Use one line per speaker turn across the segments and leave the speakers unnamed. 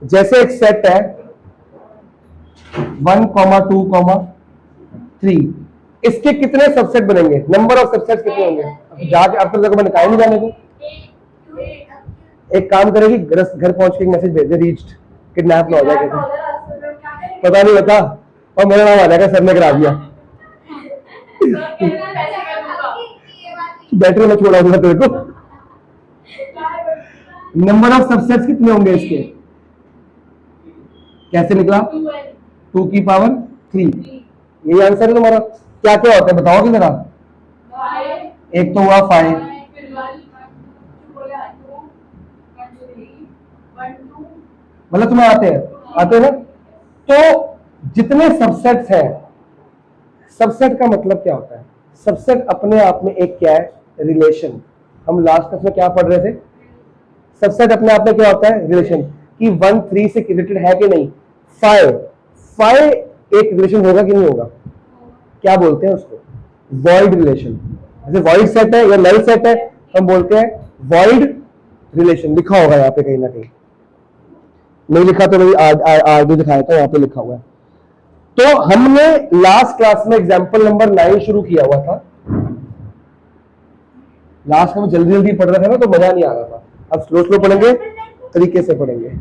जैसे एक सेट है 1, 2, 3, इसके कितने सबसेट बनेंगे, नंबर ऑफ सबसेट कितने होंगे? जाके अब तक मैंने कहा नहीं जाने को। एक काम करेगी, घर पहुंच के एक मैसेज भेज दे, रीच्ड, किडनैप ना हो जाए, पता नहीं बता, और मेरा नाम आ जाएगा सर ने करा दिया। बैटरी में छोड़ा दूंगा तेरे को। नंबर ऑफ सबसेट्स कितने होंगे इसके? कैसे निकला? 2 की पावर 3, यही आंसर है तुम्हारा। क्या क्या होता है बताओगे जरा? एक तो हुआ 5, मतलब तुम्हें आते हैं ना? तो जितने सबसेट्स हैं, सबसेट का मतलब क्या होता है? सबसेट अपने आप में एक क्या है? रिलेशन। हम लास्ट क्लास में क्या पढ़ रहे थे? सबसेट अपने आप में क्या होता है? रिलेशन। कि 1 3 से रिलेटेड है कि नहीं? 5 एक रिलेशन होगा कि नहीं होगा? क्या बोलते हैं उसको? Void relation. जैसे वॉइड सेट है या नल सेट है, हम बोलते हैं वॉइड रिलेशन। लिखा होगा यहाँ पे कहीं ना कहीं, नहीं लिखा तो नहीं, आज भी दिखाया था, यहाँ पे लिखा हुआ है। तो हमने लास्ट क्लास में एग्जांपल नंबर 9 शुरू किया हुआ था। लास्ट में जल्दी जल्दी पढ़ रहा था ना, तो मजा नहीं आ रहा था। अब स्लो स्लो पढ़ेंगे, तरीके से पढ़ेंगे।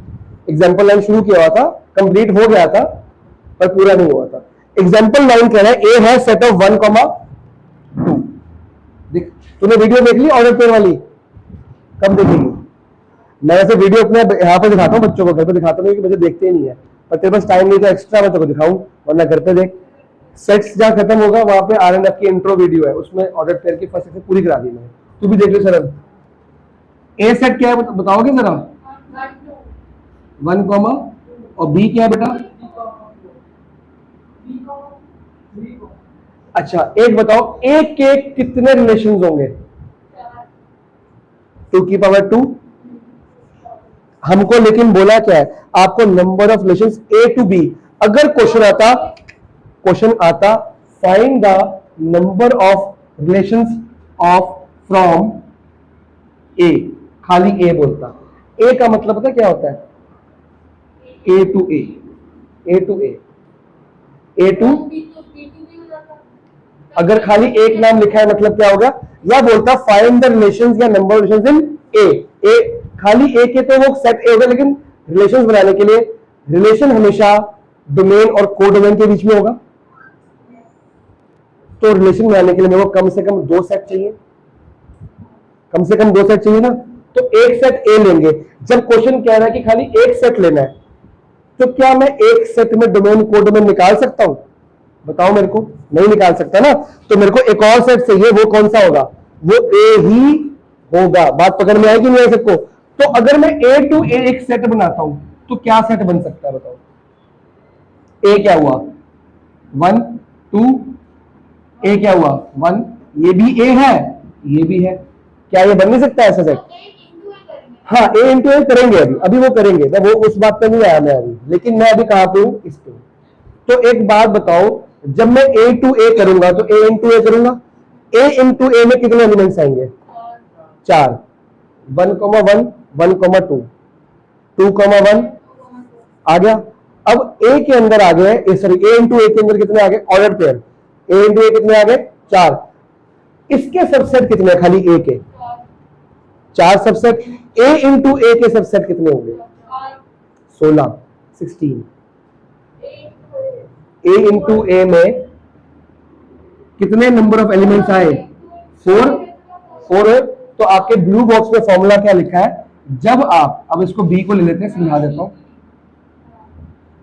एग्जांपल 9 शुरू किया हुआ था, कंप्लीट हो गया था, पर पूरा नहीं हुआ था। एग्जांपल 9 कह रहा है ए है सेट ऑफ 1, 2। देख, तूने वीडियो देख ली ऑर्डर पेयर वाली? कब देखेगी? मैं वैसे वीडियो अपने यहाँ पे दिखाता हूँ, बच्चों को घर पे दिखाता हूँ, बच्चे देखते ही नहीं है, पर तेरे पास टाइम नहीं तो एक्स्ट्रा मैं तेरे को दिखाऊं, वरना घर पे देख। सेट्स जहाँ खत्म होगा वहां पे आरएनएफ की इंट्रो वीडियो है, उसमें ऑर्डर पेयर की फर्स्ट से पूरी करा दी मैंने, तू भी देख ले सर। ए सेट क्या है बताओगे जरा? 1, और बी क्या है बेटा? अच्छा एक बताओ, एक के कितने रिलेशंस होंगे? 2 की पावर 2। हमको लेकिन बोला क्या है? आपको number of relations A to B. अगर क्वेश्चन आता find the number of relations of from A, खाली ए बोलता। ए का मतलब पता क्या होता है? A to A, A to A, A to. अगर खाली एक नाम लिखा है मतलब क्या होगा? या बोलता फाइंड द रिलेशंस या नंबर ऑफ रिलेशंस इन ए। खाली ए के तो वो सेट ए होगा, लेकिन रिलेशंस बनाने के लिए रिलेशन हमेशा डोमेन और को डोमेन के बीच में होगा। तो रिलेशन बनाने के लिए मेरे को कम से कम 2 सेट चाहिए, कम से कम 2 सेट चाहिए ना। तो एक सेट ए लेंगे। जब क्वेश्चन कह रहा है कि खाली एक सेट लेना है, तो क्या मैं एक सेट में डोमेन को डोमेन निकाल सकता हूं? बताओ मेरे को। नहीं निकाल सकता ना, तो मेरे को एक और सेट चाहिए। वो कौन सा होगा? वो ए ही होगा। बात पकड़ में आएगी नहीं आ सबको? तो अगर मैं ए टू ए एक सेट बनाता हूं, तो क्या सेट बन सकता है बताओ? ए क्या हुआ? 1, 2। ए क्या हुआ? 1। ये भी ए है, ये भी है। क्या ये बन नहीं सकता ऐसा सेट? हाँ, ए इंटू ए करेंगे अभी वो करेंगे। मैं वो उस बात पे नहीं आया मैं अभी, लेकिन मैं अभी कहां पे हूं? इस पे। तो एक बात बताओ, जब मैं ए टू ए करूंगा तो ए इंटू ए करूंगा, ए इंटू ए में कितने एलिमेंट्स आएंगे? 4। 1, 1, 1, 2, 2, 1 आ गया। अब ए के अंदर आ गए, सॉरी ए इंटू ए के अंदर कितने आ गए? Order pair. A into A कितने आ गए? 4। इसके सबसेट कितने? खाली ए के 4 सबसेट। ए इंटू ए के सबसेट कितने होंगे? 16, 16। ए इंटू ए में कितने नंबर ऑफ एलिमेंट्स आए? 4 है। तो आपके ब्लू बॉक्स में फॉर्मूला क्या लिखा है? जब आप, अब इसको बी को ले लेते हैं, समझा देता हूं।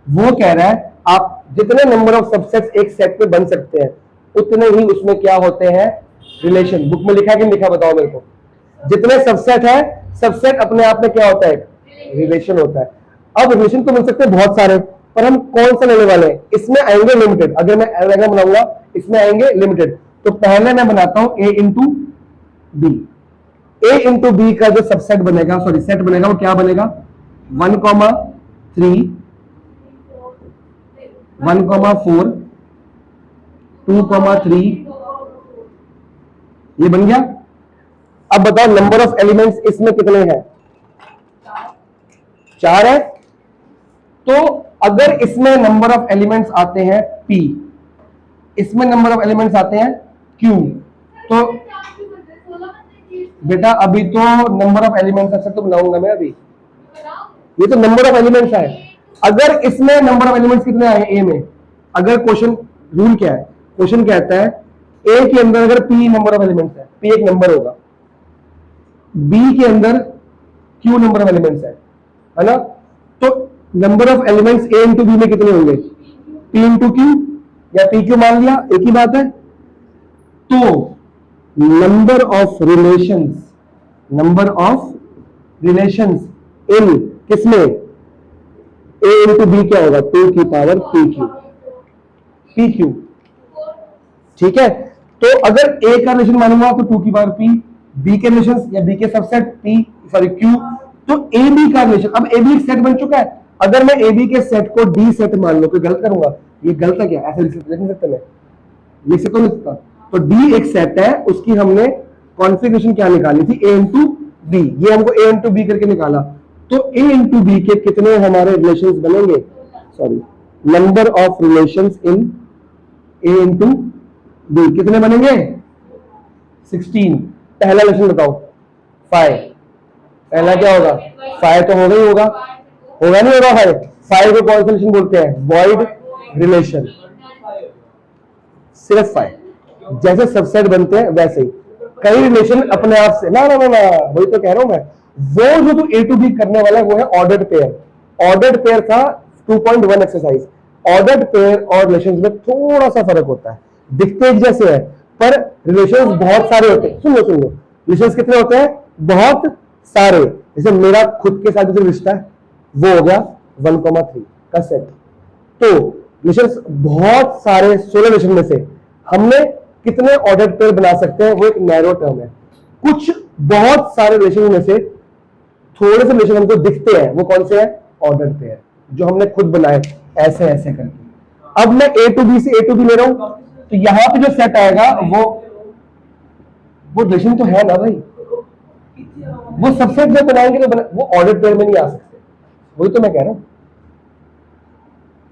वो कह रहा है आप जितने नंबर ऑफ सबसेट्स एक सेट में बन सकते हैं, उतने ही उसमें क्या होते हैं? रिलेशन। बुक में लिखा है कि नहीं लिखा? बताओ मेरे को। जितने सबसेट है, सबसेट अपने आप में क्या होता है? रिलेशन होता है। अब रिलेशन तो बन सकते हैं बहुत सारे, पर हम कौन सा लेने वाले हैं? इसमें आएंगे लिमिटेड। अगर मैं डायग्राम बनाऊंगा, इसमें आएंगे लिमिटेड। तो पहले मैं बनाता हूं ए इंटू बी। ए इंटू बी का जो सबसेट बनेगा, सॉरी सेट बनेगा, वो क्या बनेगा? 1, 3, 1, 4, 2, 3। ये बन गया। अब बताओ नंबर ऑफ एलिमेंट्स इसमें कितने हैं? 4 है। तो अगर इसमें नंबर ऑफ एलिमेंट्स आते हैं p, इसमें नंबर ऑफ एलिमेंट्स आते हैं q, तो बेटा अभी तो नंबर ऑफ एलिमेंट्स है, तो बनाऊंगा मैं अभी, ये तो नंबर ऑफ एलिमेंट्स है। अगर इसमें नंबर ऑफ एलिमेंट्स कितने आए ए में, अगर क्वेश्चन रूल क्या है, क्वेश्चन कहता है ए के अंदर अगर p नंबर ऑफ एलिमेंट्स है, p एक नंबर होगा, b के अंदर q नंबर ऑफ एलिमेंट्स है ना, तो number of elements a into B में कितने होंगे, p इंटू क्यू या p क्यू मान लिया, एक ही बात है। तो number of relations, number of relations in किसमें, a इंटू बी क्या होगा, 2 की पावर पी क्यू, ठीक है। तो अगर a का रिलेशन मानूंगा तो 2 की पावर p, b के रिलेशन या b के सबसेट p सॉरी q, तो a b का रिलेशन, अब a b एक सेट बन चुका है। अगर मैं a b के सेट को d सेट मान लो, कोई गलत करूंगा, ये गलत है क्या, ऐसे लिख नहीं सकता मैं, लिख सकता नहीं सकता। तो d एक सेट है, उसकी हमने कॉन्फ़िगरेशन क्या निकाली थी, a इंटू बी, ये हमको a इंटू बी करके निकाला। तो a इंटू बी के कितने हमारे रिलेशंस बनेंगे, sorry number of relations in a into B कितने बनेंगे, 16। पहला रिलेशन बताओ 5, पहला क्या होगा 5, तो होगा ही होगा, होगा नहीं होगा 5, 5 को कौन सा रिलेशन बोलते हैं, वॉइड रिलेशन, सिर्फ 5। जैसे सबसेट बनते हैं वैसे ही कई रिलेशन अपने आप से, ना वही तो कह रहा हूं मैं, वो जो ए टू बी करने वाला है वो है ऑर्डर्ड पेयर। ऑर्डर्ड पेयर था 2.1 एक्सरसाइज। ऑर्डर्ड पेयर और रिलेशंस में थोड़ा सा फर्क होता है, दिखते एक जैसे है पर रिलेशंस बहुत सारे होते हैं। सुन लो रिलेशंस कितने होते हैं, बहुत सारे। जैसे मेरा खुद के साथ जो रिश्ता है वो हो गया 1,3 का सेट। तो रिलेशंस बहुत सारे 16 रिलेशन में से हमने कितने ऑर्डर्ड पेयर बना सकते हैं, वो एक नैरो टर्म है। कुछ बहुत सारे रिलेशन में से थोड़े से रिलेशन हमको दिखते हैं, वो कौन से हैं, ऑर्डर्ड पेयर, जो हमने खुद बनाए ऐसे ऐसे करके। अब मैं ए टू बी से ए टू बी ले रहा हूं, तो यहां पे जो सेट आएगा वो रिलेशन तो है ना भाई, वो सबसेट जब बनाएंगे तो वो ऑर्डर्ड पेयर में नहीं आ सकते। वही तो मैं कह रहा हूं,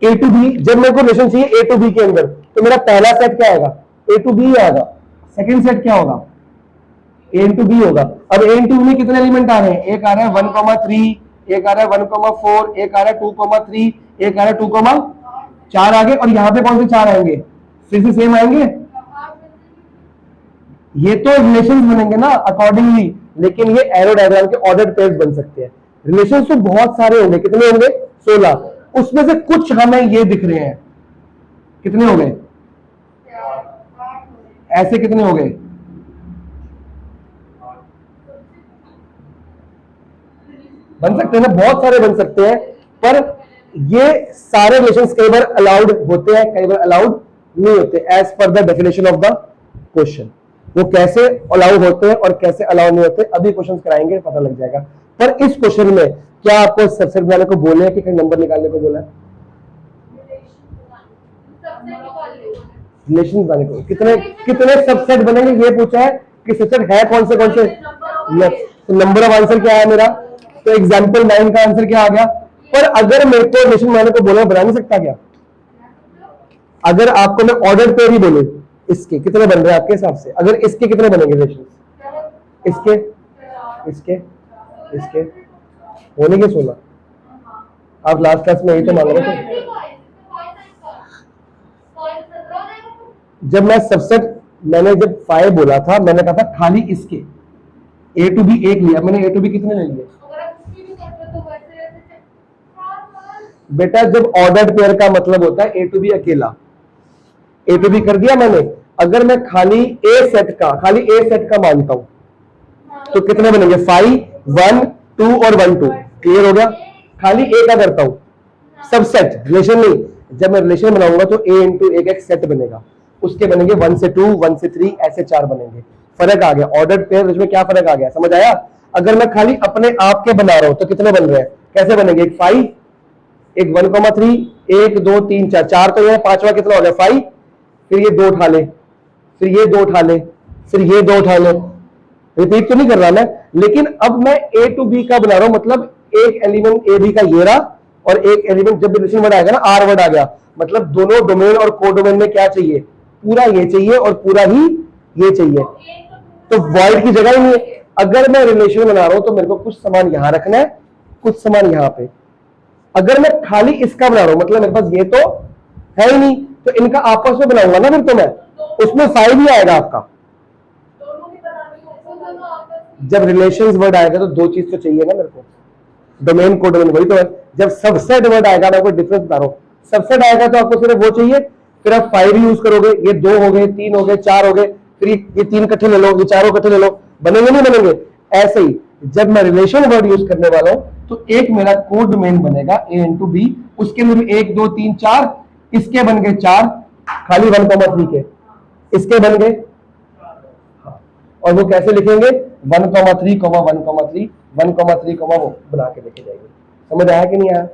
ए टू बी जब मेरे को रिलेशन चाहिए ए टू बी के अंदर, तो मेरा पहला सेट क्या आएगा, ए टू बी आएगा। सेकंड सेट क्या होगा, ए इंटू बी होगा। अब ए इंटू में कितने एलिमेंट आ रहे हैं, एक आ रहा है 1,3, एक आ रहा है 1,4, एक आ रहा है 2,3, एक आ रहा है 2,4 आगे, और यहां पे कौन से 4 आएंगे, फिर से सेम आएंगे। ये तो रिलेशंस बनेंगे ना अकॉर्डिंगली, लेकिन ये एरो डायग्राम के ऑर्डर्ड पेयर्स बन सकते हैं। रिलेशंस तो बहुत सारे होंगे, कितने होंगे 16, उसमें से कुछ हमें ये दिख रहे हैं, कितने हो गए, ऐसे कितने हो गए, बन सकते हैं ना, बहुत सारे बन सकते हैं। पर ये सारे रिलेशंस कई बार अलाउड होते हैं, कई बार अलाउड नहीं होते, as per the definition of the question. वो कैसे अलाउ होते हैं और कैसे अलाउ नहीं होते अभी क्वेश्चन कराएंगे, पता लग जाएगा। पर इस क्वेश्चन में क्या आपको सबसेट बनाने को बोले हैं कि कहीं नंबर निकालने को बोला है, रिलेशन बनाने को, कितने कितने सबसेट बनेंगे ये पूछा है कि सबसेट है कौन से तो नंबर ऑफ आंसर क्या है मेरा, तो एग्जाम्पल 9 का आंसर क्या आ गया। पर अगर मेरे को रिलेशन बनाने को बोला, बना नहीं सकता क्या, अगर आपको मैं ऑर्डर पेयर ही बोलूं, इसके कितने बन रहे हैं आपके हिसाब से, अगर इसके कितने बनेंगे रिलेशन, इसके इसके इसके होने के 16, आप लास्ट क्लास में यही तो मांग रहे थे। जब मैं सबसेट, मैंने जब 5 बोला था, मैंने कहा था खाली इसके ए टू बी एक लिया, मैंने ए टू बी कितने ले लिए बेटा, जब ऑर्डर्ड पेयर का मतलब होता है ए टू बी अकेला, ए टू बी कर दिया मैंने। अगर मैं खाली ए सेट का मानता हूं तो कितने बनेंगे, 5, 1, 2 और 1, 2, क्लियर हो गया। खाली ए का करता हूं सबसेट, रिलेशन नहीं। जब मैं रिलेशन बनाऊंगा तो ए इंटू ए का एक सेट बनेगा, उसके बनेंगे 1 से 2, 1 से 3, ऐसे 4 बनेंगे। फर्क आ गया, ऑर्डर्ड पेयर में क्या फर्क आ गया, समझ आया। अगर मैं खाली अपने आप के बना रहा हूं तो कितने बन रहे हैं, कैसे बनेंगे, एक 5, एक 1,3, 1, 2, 3, 4, 4 तो ये, पांचवा कितना हो गया 5, फिर ये 2 उठा ले, फिर ये 2 उठा ले, फिर ये 2 उठा ले। रिपीट तो नहीं कर रहा मैं, लेकिन अब मैं ए टू बी का बना रहा हूं, मतलब एक एलिमेंट ए बी का ये रहा और एक एलिमेंट, जब रिलेशन वर्ड आएगा ना, आर वर्ड आ गया, मतलब दोनों डोमेन और को डोमेन में क्या चाहिए, पूरा ये चाहिए और पूरा ही ये चाहिए, तो वॉइड की जगह ही नहीं है। अगर मैं रिलेशन बना रहा हूं तो मेरे को कुछ सामान यहां रखना है, कुछ सामान यहां पे। अगर मैं खाली इसका बना रहा हूं, मतलब मेरे पास ये तो है ही नहीं, तो इनका आपस में बनाऊंगा ना फिर तो मैं, उसमें फाइव ही आएगा आपका। जब रिलेशंस वर्ड आएगा तो दो चीज तो चाहिए ना मेरे को, डोमेन को डोमेन, वही तो है। जब सबसेट वर्ड आएगा, मैं आपको डिफरेंस बता रहा हूं, सबसेट आएगा तो आपको सिर्फ वो चाहिए, फिर आप फाइव यूज करोगे, ये दो हो गए, तीन हो गए, चार हो गए, फिर ये तीन इकट्ठे ले लो, ये चारों इकट्ठे ले लो, बनेंगे नहीं बनेंगे। ऐसे ही जब मैं रिलेशन वर्ड यूज करने वाला हूं तो एक मेरा कोड डोमेन बनेगा ए इंटू बी, उसके अंदर एक दो तीन चार, इसके बन गए चार, खाली 1,3 के, इसके बन गए, और वो कैसे लिखेंगे, 1,3, 1,3, 1,3, वो बना के लिखे जाएंगे। समझ आया कि नहीं आया?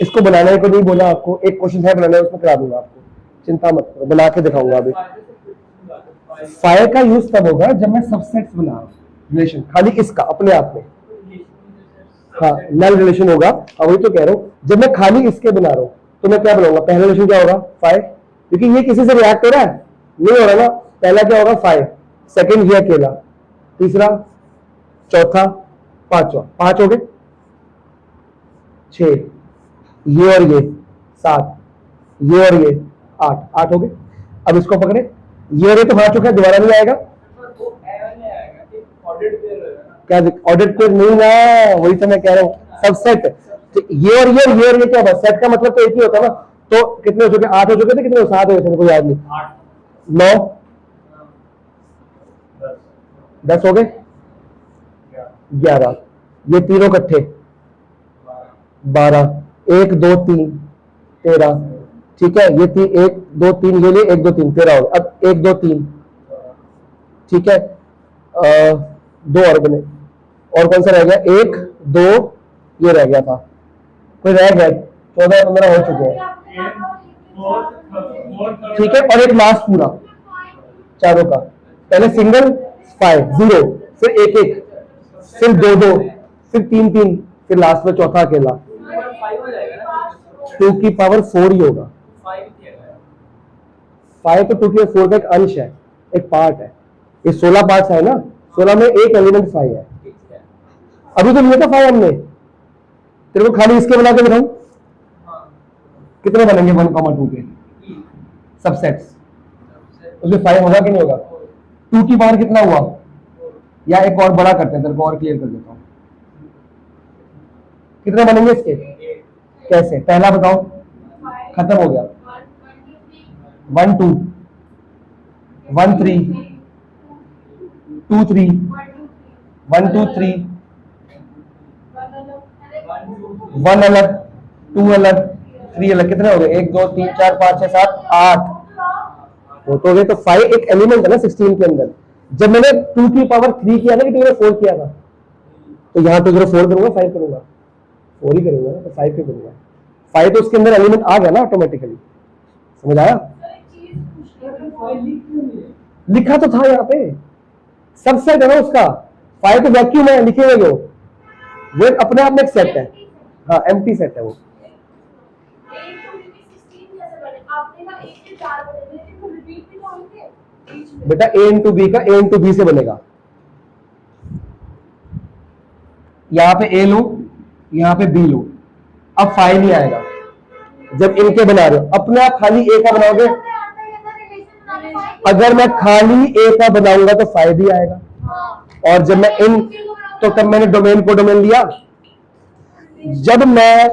इसको बनाने को नहीं बोला आपको, एक क्वेश्चन है बनाने, उसमें करा दूंगा आपको, चिंता मत करो, बना के दिखाऊंगा अभी। फायर का यूज तब होगा जब मैं सबसेट्स बना रहा हूं, रिलेशन खाली इसका अपने आप में, हाँ नल रिलेशन होगा। अब वही तो कह रहा हूँ, जब मैं खाली इसके बना रहा हूं तो मैं क्या बनाऊंगा, पहला रिलेशन क्या होगा, फाइव, क्योंकि ये किसी से रिएक्ट हो रहा है, नहीं हो रहा ना, पहला क्या होगा, फाइव, सेकंड ये अकेला, तीसरा, चौथा, पांचवा, पांच हो गए, छह, ये और ये, सात, ये और ये, आठ, आठ हो गए। अब इसको पकड़े, ये और ये तो हाथ चुका है, दोबारा नहीं आएगा, क्या ऑडिट पेयर नहीं ना, वही तो मैं कह रहा हूँ, सबसेट, तो ये और ये और ये और ये क्या होगा, सेट का मतलब तो एक ही होता है ना। तो कितने हो चुके, आठ हो चुके थे, कितने, सात हो गए, कोई याद नहीं, 9, 10 हो गए, 11, ये तीनों इकट्ठे 12, 1 2 3 13, ठीक है, ये 1 2 3 ये लिए, 1 2 3 13 हो गए। अब 1 2 3, ठीक है, दो और बने, और कौन सा रह गया, 1 2, ये रह गया था, कोई रह गया, 14 15 हो चुके हैं, ठीक है, और एक लास्ट पूरा चारों का, पहले सिंगल 5 0, फिर एक एक, फिर दो दो, फिर तीन तीन, फिर लास्ट में चौथा अकेला, 2 की पावर 4 ही होगा, 5 तो 2 की पावर 4 का एक अंश है, एक पार्ट है, ये 16 पार्ट्स है ना, 16 में एक एलिमेंट 5 है। अभी तो लिया था 5 हमने, तेरे को खाली इसके बना के दिखाऊं, कितने बनेंगे 1,2 के सबसेट्स, उसमें 5 होगा कि नहीं होगा, 2 की पावर कितना हुआ, या एक और बड़ा करते हैं, तेरे को और क्लियर कर देता हूं, कितने बनेंगे इसके, कैसे, पहला बताओ, खत्म हो गया, 1 2 1 3 2 3 1 2 3, 1 अलग, 2 अलग, 3 अलग, कितने हो गए, 1 2 3 4 5 6 7 8, वो तो गए। तो 5 एक एलिमेंट है ना 16 के अंदर। जब मैंने 2 की पावर 3 किया ना, कि 2 ने 4 किया था, तो यहाँ पे 4 करूंगा, 5 करूंगा, 4 ही करूंगा, तो 5 क्यों करूंगा, 5 तो उसके अंदर एलिमेंट आ गया ना ऑटोमेटिकली, समझ आया? लिखा तो था यहाँ पे, सबसेट है ना उसका, 5 तो वैक्यूम है, लिखे हुए वो अपने आप में एक सेट है, हाँ एम्प्टी सेट है वो। बेटा ए इंटू बी का ए इंटू बी से बनेगा, यहां पे ए लो, यहां पे बी लो, अब 5 नहीं आएगा। जब इनके बना रहे हो, अपने आप खाली ए का बनाओगे, अगर मैं खाली ए का बनाऊंगा तो 5 ही आएगा, और जब मैं इन, तो तब मैंने डोमेन को डोमेन लिया। जब मैं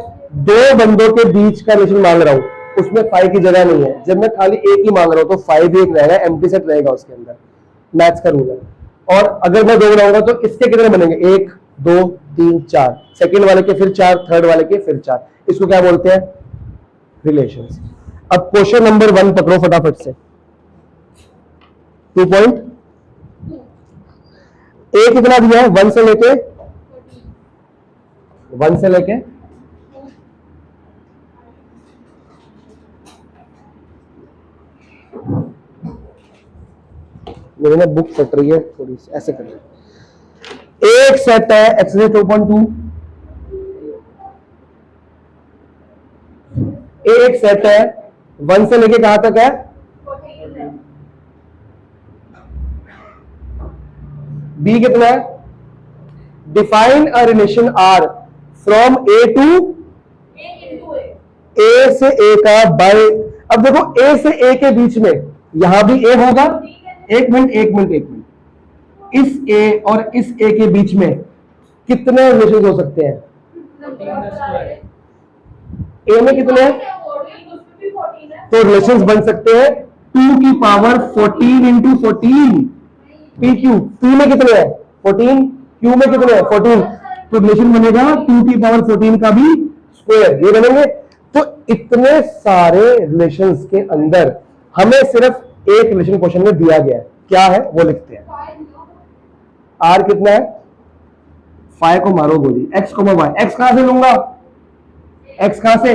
दो बंदों के बीच का रिलेशन मांग रहा हूं, उसमें 5 की जगह नहीं है, जब मैं खाली एक ही मांग रहा हूं तो 5 एक रहेगा, एम्प्टी सेट रहेगा उसके अंदर, मैथ्स का रूल है। और अगर मैं दो बनाऊंगा तो इसके कितने बनेंगे, 1 2 3 4, सेकंड वाले के फिर 4, थर्ड वाले के फिर 4, इसको क्या बोलते हैं, रिलेशंस। अब क्वेश्चन नंबर 1 पकड़ो फटाफट से, 2 पॉइंट, ए कितना दिया है, 1 से लेके 1 से लेके मेरी ना बुक फट रही है थोड़ी सी, ऐसे कर रही, एक सेट है एक्स 2.2, ए एक सेट है, 1 से लेके कहां तक है? बी कितना है? Define a relation R from A to A से ए का बाय। अब देखो ए से ए के बीच में यहां भी ए होगा। एक मिनट एक मिनट एक मिनट, इस ए और इस ए के बीच में कितने रिलेशन हो सकते हैं? ए में कितने हैं? तो रिलेशंस बन सकते हैं 2 की power 14 into 14 P Q. P में कितने हैं? 14। क्यू में कितने हैं? 14। तो रिलेशन बनेगा 2 की पावर 14 का भी स्क्वायर, ये बनेंगे। तो इतने सारे रिलेशंस के अंदर हमें सिर्फ एक रिलेशन क्वेश्चन में दिया गया है, क्या है वो लिखते हैं। आर कितना है? 5 को मारो गोली, एक्स को वाई। एक्स कहां से लूंगा? एक्स कहां से?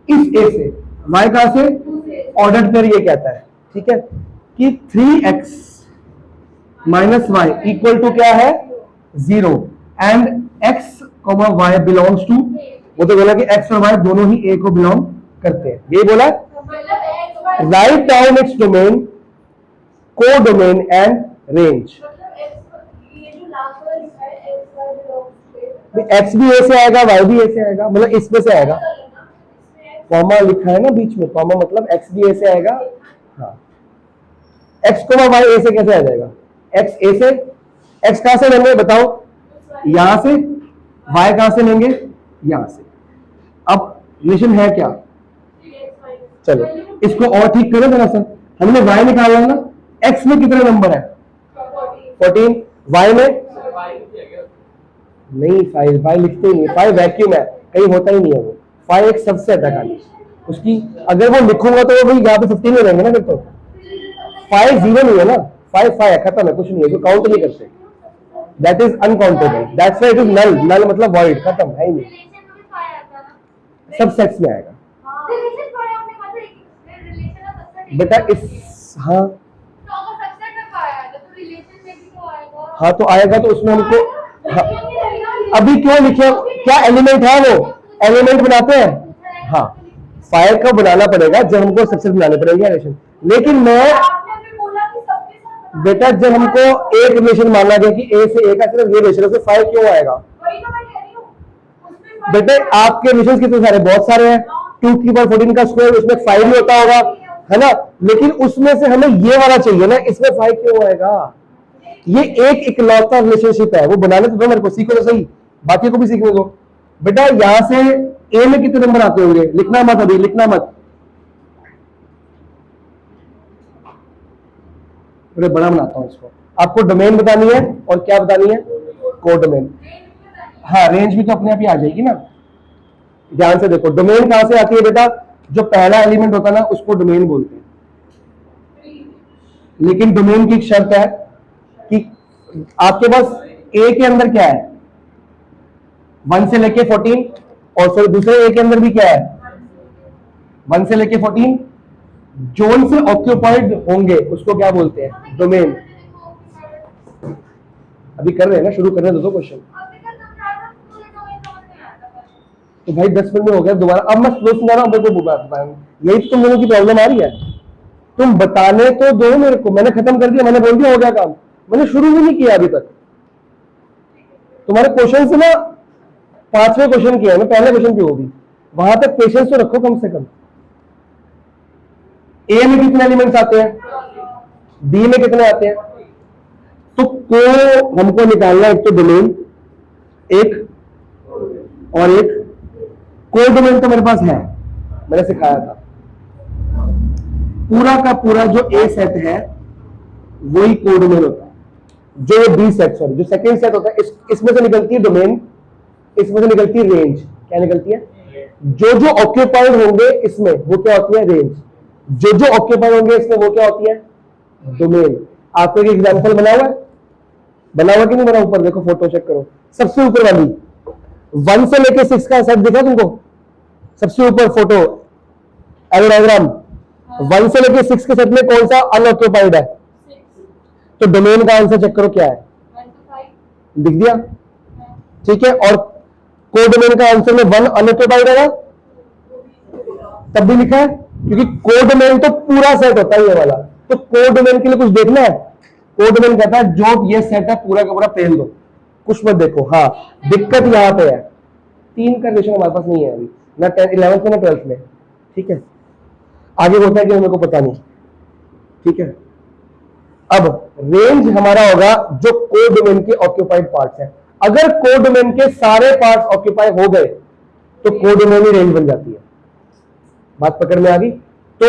इस ए से। वाई कहां से? ऑर्डर पेयर ये कहता है, ठीक है, कि 3x minus y equal to क्या है? 0 and x y belongs to, वो तो बोला कि x और y दोनों ही a को बिलोंग करते हैं, यही बोला। राइट डाउन इट्स डोमेन, को डोमेन एंड रेंज। x भी a से आएगा, y भी a से आएगा, मतलब इसमें से आएगा। कॉमा लिखा है ना बीच में, कॉमा मतलब x भी a से आएगा। हाँ, x को y a से कैसे आ जाएगा? x a से, x कहां से लेंगे बताओ? यहां से। y कहां से लेंगे? यहां से। अब रिलेशन है क्या? चलो इसको और ठीक करो जरा सा। हमने y निकालना है ना, x में कितने नंबर है? 14। y में नहीं, 5 लिखते ही नहीं, 5 वैक्यूम है, कहीं होता ही नहीं है वो। 5 एक सबसेट है खाली उसकी, अगर वो लिखूंगा तो वो भाई यहाँ पे 15 में रहेंगे ना फिर तो। 5 0 नहीं है ना, 5 5 है, खत्म है, कुछ नहीं है, जो काउंट नहीं करते, that is uncountable, that's why it is null. Null मतलब वॉइड, खत्म है ही नहीं, सब सेट्स में आएगा बेटा। इस हाँ तो आएगा, तो उसमें हमको अभी क्यों लिखे? क्या एलिमेंट है वो? एलिमेंट बनाते हैं। हाँ, 5 का बनाना पड़ेगा जब हमको सबसे बनाने पड़ेंगे रिलेशन। लेकिन मैं बेटा, जब हमको एक रिलेशन माना गया कि ए से ए का सिर्फ ये रिलेशन है, 5 क्यों आएगा? बेटे आपके रिलेशन कितने सारे? बहुत सारे हैं। 2 की पावर 14 का स्क्वायर, उसमें 5 भी होता होगा, है ना। लेकिन उसमें से हमें ये वाला चाहिए ना, इसमें 5 क्यों आएगा? ये एक इकलौता रिलेशनशिप है, वो बनाने तो दो मेरे को, सीखो तो सही, बाकी को भी सीखने दो। बेटा यहां से ए में कितने नंबर आते होंगे? लिखना मत, अभी लिखना मत, थोड़े बड़ा बनाता हूं इसको। आपको डोमेन बतानी है और क्या बतानी है? को डोमेन। हाँ, रेंज भी तो अपने आप ही आ जाएगी ना। ध्यान से देखो, डोमेन कहां से आती है बेटा? जो पहला एलिमेंट होता है ना, उसको डोमेन बोलते हैं। लेकिन डोमेन की एक शर्त है कि आपके पास ए के अंदर क्या है? 1 से लेके 14, और फिर दूसरे ए के अंदर भी क्या है? 1 से लेके 14। जोन से ऑक्यूपाइड होंगे उसको क्या बोलते हैं? डोमेन। अभी कर रहे हैं ना, शुरू करने दो क्वेश्चन। तो भाई 10 मिनट में हो गया दोबारा, अब मैं स्लो सुना रहा हूं, मेरे को बताएंगे, यही तो तुम लोगों की प्रॉब्लम आ रही है। तुम बताने तो दो मेरे को, मैंने खत्म कर दिया, मैंने बोल दिया हो गया काम, मैंने शुरू भी नहीं किया अभी तक। तुम्हारे क्वेश्चन से ना 5वें क्वेश्चन किया है ना, पहले क्वेश्चन पे हो भी, वहां तक पेशेंस तो रखो कम से कम। ए में कितने एलिमेंट्स आते हैं? बी में कितने आते हैं? तो को हमको निकालना, एक तो डोमेन, एक और एक को डोमेन तो मेरे पास है, मैंने सिखाया था। पूरा का पूरा जो ए सेट है वही को डोमेन होता है। जो बी सेट, सॉरी, जो सेकंड सेट होता है, इसमें से निकलती है डोमेन, इसमें से निकलती है रेंज। क्या निकलती है? जो ऑक्यूपाइड होंगे इसमें वो क्या होती है? रेंज। जो ऑक्यूपाइड होंगे इसमें वो क्या होती है? डोमेन। आपको एक एग्जांपल बना हुआ है, बना हुआ कि नहीं बना? ऊपर देखो, फोटो चेक करो, सबसे ऊपर वाली 1 से लेके 6 का सेट दिखा तुमको? सबसे ऊपर फोटो डायग्राम, 1 से लेके 6 के सेट में कौन सा अनऑक्यूपाइड है? तो डोमेन का आंसर चेक करो क्या है? लिख दिया, ठीक है। और को डोमेन का आंसर में 1 अनऑक्यूपाइड है ना, तब भी लिखा है क्योंकि कोडोमेन तो पूरा सेट होता है ये वाला। तो कोडोमेन के लिए कुछ देखना है, कोडोमेन कहता है जो ये सेट है पूरा का पूरा फेल दो, कुछ मत देखो। हाँ, दिक्कत यहां पे है, 3 का रिलेशन हमारे पास नहीं है अभी, ना 11th में ना 12th में। ठीक है, आगे होता है कि मेरे को पता नहीं। ठीक है, अब रेंज हमारा होगा जो कोडोमेन के ऑक्यूपाइड पार्ट्स हैं। अगर कोडोमेन के सारे पार्ट्स ऑक्यूपाई हो गए तो कोडोमेन ही रेंज बन जाती है। बात पकड़ में आ गई? तो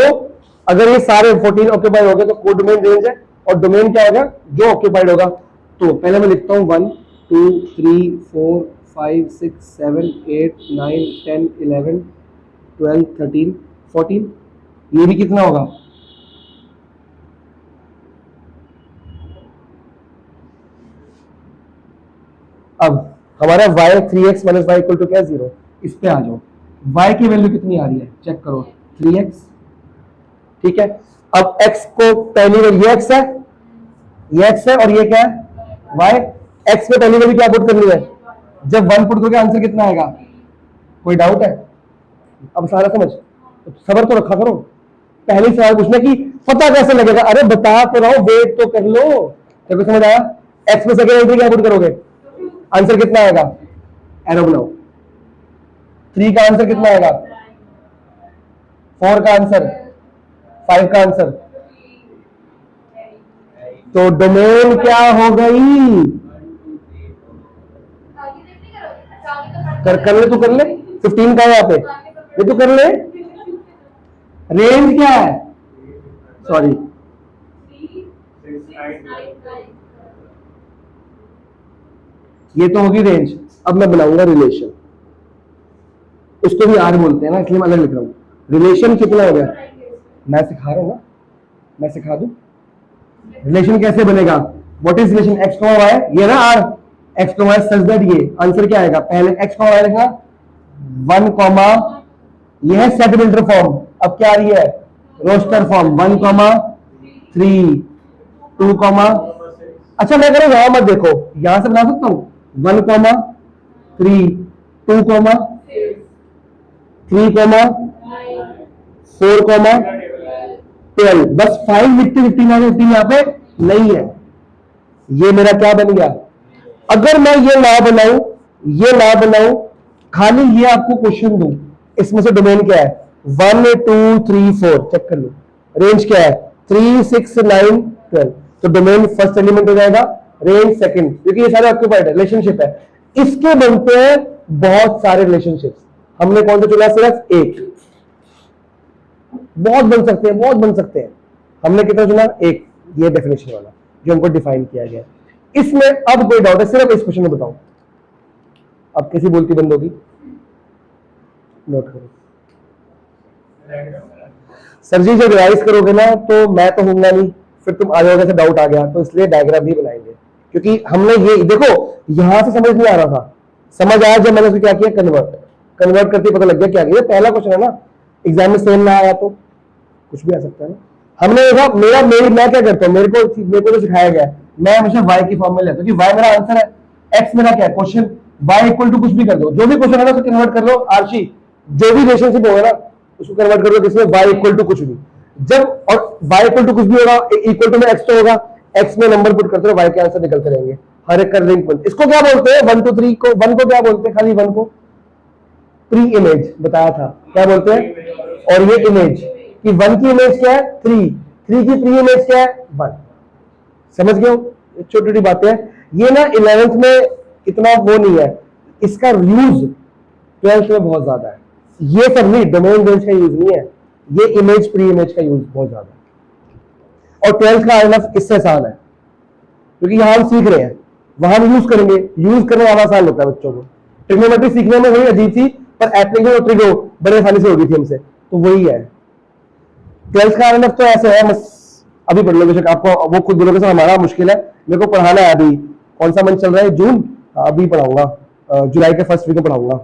अगर ये सारे 14 ऑक्यूपाइड हो गए तो कोडोमेन रेंज है, और डोमेन क्या होगा? जो ऑक्यूपाइड होगा। तो पहले मैं लिखता हूं 1 2 3 4 5 6 7 8 9 10 11 12 13 14। ये भी कितना होगा? अब हमारा y 3x minus y equal to क्या? 0। इस पे आ जाओ, y की वैल्यू कितनी आ रही है चेक करो, 3x। ठीक है, अब x को पहली वैल्यू, ये x है, ये x है, और ये क्या है? y। x में पहली वैल्यू क्या पुट करनी है? जब 1 पुट करोगे आंसर कितना आएगा? कोई डाउट है? अब सारा समझ, सबर तो रखा करो। पहले सवाल पूछना कि पता कैसे लगेगा? अरे बता तो रहा हूं, वेट तो कर लो। देखो समझ आया? x में सेकंड एंट्री क्या पुट करोगे? आंसर कितना आएगा? एरो बनाओ। 3 का आंसर कितना आएगा? 4 का आंसर, 5 का आंसर। तो डोमेन क्या हो गई? कर ले, तू कर ले। 15 का है यहाँ पे, ये तो कर ले। रेंज क्या है? सॉरी, ये तो होगी रेंज। अब मैं बनाऊंगा रिलेशन, उसको भी आर बोलते हैं ना, इसलिए मैं अलग लिख रहा हूं। रिलेशन कितना हो गया? मैं सिखा रहा हूं ना, मैं सिखा दूं रिलेशन कैसे बनेगा। What is relation? X comma y, ये ना R, x comma Y such that ये आंसर क्या आएगा? पहले एक्स कॉमा वाई लिखा, 1 कॉमा, ये है सेट बिल्डर फॉर्म। अब क्या आ रही है? Roster form. 1 कॉमा 3 2 कॉमा, अच्छा मैं करूँ यहां मत देखो, यहां से बना सकता हूं 1 कॉमा 3 2 कॉमा 3 कॉमा 4 कॉमा 12। बस 5 लिखते 15 यहाँ पे नहीं है। ये मेरा क्या बन गया? अगर मैं ये ना बनाऊं, ये ना बनाऊं, खाली ये आपको क्वेश्चन दूं, इसमें से डोमेन क्या है? 1 2 3 4, चेक कर लो। रेंज क्या है? 3 6 9 12। तो डोमेन फर्स्ट एलिमेंट हो जाएगा, रेंज सेकंड, क्योंकि ये सारे ऑक्यूपाइड है, रिलेशनशिप है। इसके बनते हैं बहुत सारे रिलेशनशिप्स, हमने कौन सा चुना? सिर्फ एक। बहुत बन सकते हैं, बहुत बन सकते हैं, हमने कितना चुना? एक। ये डेफिनेशन वाला जो हमको डिफाइन किया गया। इसमें अब कोई डाउट है? सिर्फ इस क्वेश्चन में बताओ, अब कैसी बोलती बंद होगी? नोट करो सर जी, जब रिवाइज करोगे ना तो मैं तो होऊंगा नहीं, फिर तुम आ जाओगे, डाउट आ गया, तो इसलिए डायग्राम भी बनाएंगे। क्योंकि हमने ये देखो, यहां से समझ नहीं आ रहा था, समझ आया जब मैंने क्या किया? कन्वर्ट करके पता लग गया क्या किया। पहला क्वेश्चन है ना, एग्जाम में सेम ना आया तो कुछ भी आ सकता है ना। हमने देखा, मैं क्या करता हूँ, मेरे को जो सिखाया गया, मैं हमेशा y की फॉर्म में लेता हूँ कि y मेरा आंसर है, x मेरा क्या है? क्वेश्चन। y इक्वल टू कुछ भी कर दो, जो भी क्वेश्चन है ना उसको कन्वर्ट कर लो। आर्शी, जो भी रिलेशनशिप होगा ना उसको कन्वर्ट कर दो किसमें? y इक्वल टू कुछ भी। जब और y इक्वल टू कुछ भी होगा, इक्वल टू में x तो होगा, x में नंबर पुट करते रहो, y के आंसर निकलते रहेंगे। हर एक का लिंक बनते। इसको क्या बोलते हैं? 1 2 3 को, 1 को क्या बोलते हैं? खाली 1 को प्री इमेज बताया था, क्या बोलते हैं? और ये इमेज कि 1 की इमेज क्या है? 3 की प्री इमेज क्या है? 1। समझ गए हो? छोटी छोटी बातें हैं ये ना, 11th में इतना वो नहीं है, इसका यूज 12th में बहुत ज्यादा है। ये सब नहीं, डोमेन रेंज का यूज नहीं है, ये इमेज प्री इमेज का यूज बहुत ज्यादा है। और 12th का आना इससे आसान है, क्योंकि यहां हम सीख रहे हैं, वहां हम यूज करेंगे, यूज करना ज्यादा आसान होता है बच्चों को। ट्रिग्नोमेट्री सीखने में थोड़ी अजीब थी, पर एप्लीकेशन और ट्रिगो बड़े आसानी से होगी थी हमसे, तो वही है। 12th का आना तो ऐसे है, बस अभी पढ़ लो, बेशक आपको वो खुद बोलोगे सर हमारा मुश्किल है, मेरे को पढ़ाना है। अभी कौन सा मंथ चल रहा है? जून। अभी पढ़ाऊंगा, जुलाई के फर्स्ट वीक में पढ़ाऊंगा।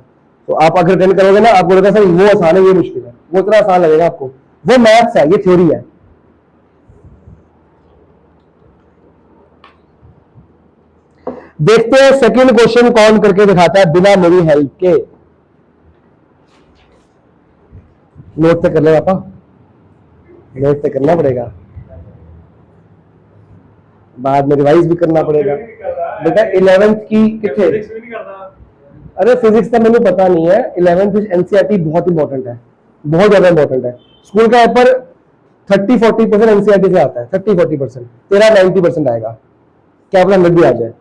तो आप अगर अटेंड करोगे ना, आप बोलोगे सर वो आसान है, ये मुश्किल है, वो इतना आसान लगेगा आपको। वो मैथ्स है, ये थ्योरी है। देखते हैं सेकंड क्वेश्चन कौन करके दिखाता है बिना मेरी हेल्प के। नोट तो कर ले पापा, नोट तो करना पड़ेगा, बाद में रिवाइज भी करना पड़ेगा बेटा। 11th की कितने, अरे फिजिक्स का मैंने पता नहीं है। 11th एनसीईआरटी बहुत इंपॉर्टेंट है, बहुत ज्यादा इंपॉर्टेंट है। स्कूल का पेपर 30-40% एनसीईआरटी से आता है, 30-40%, तेरा 90% आएगा, क्या अपना 100 भी आ जाए।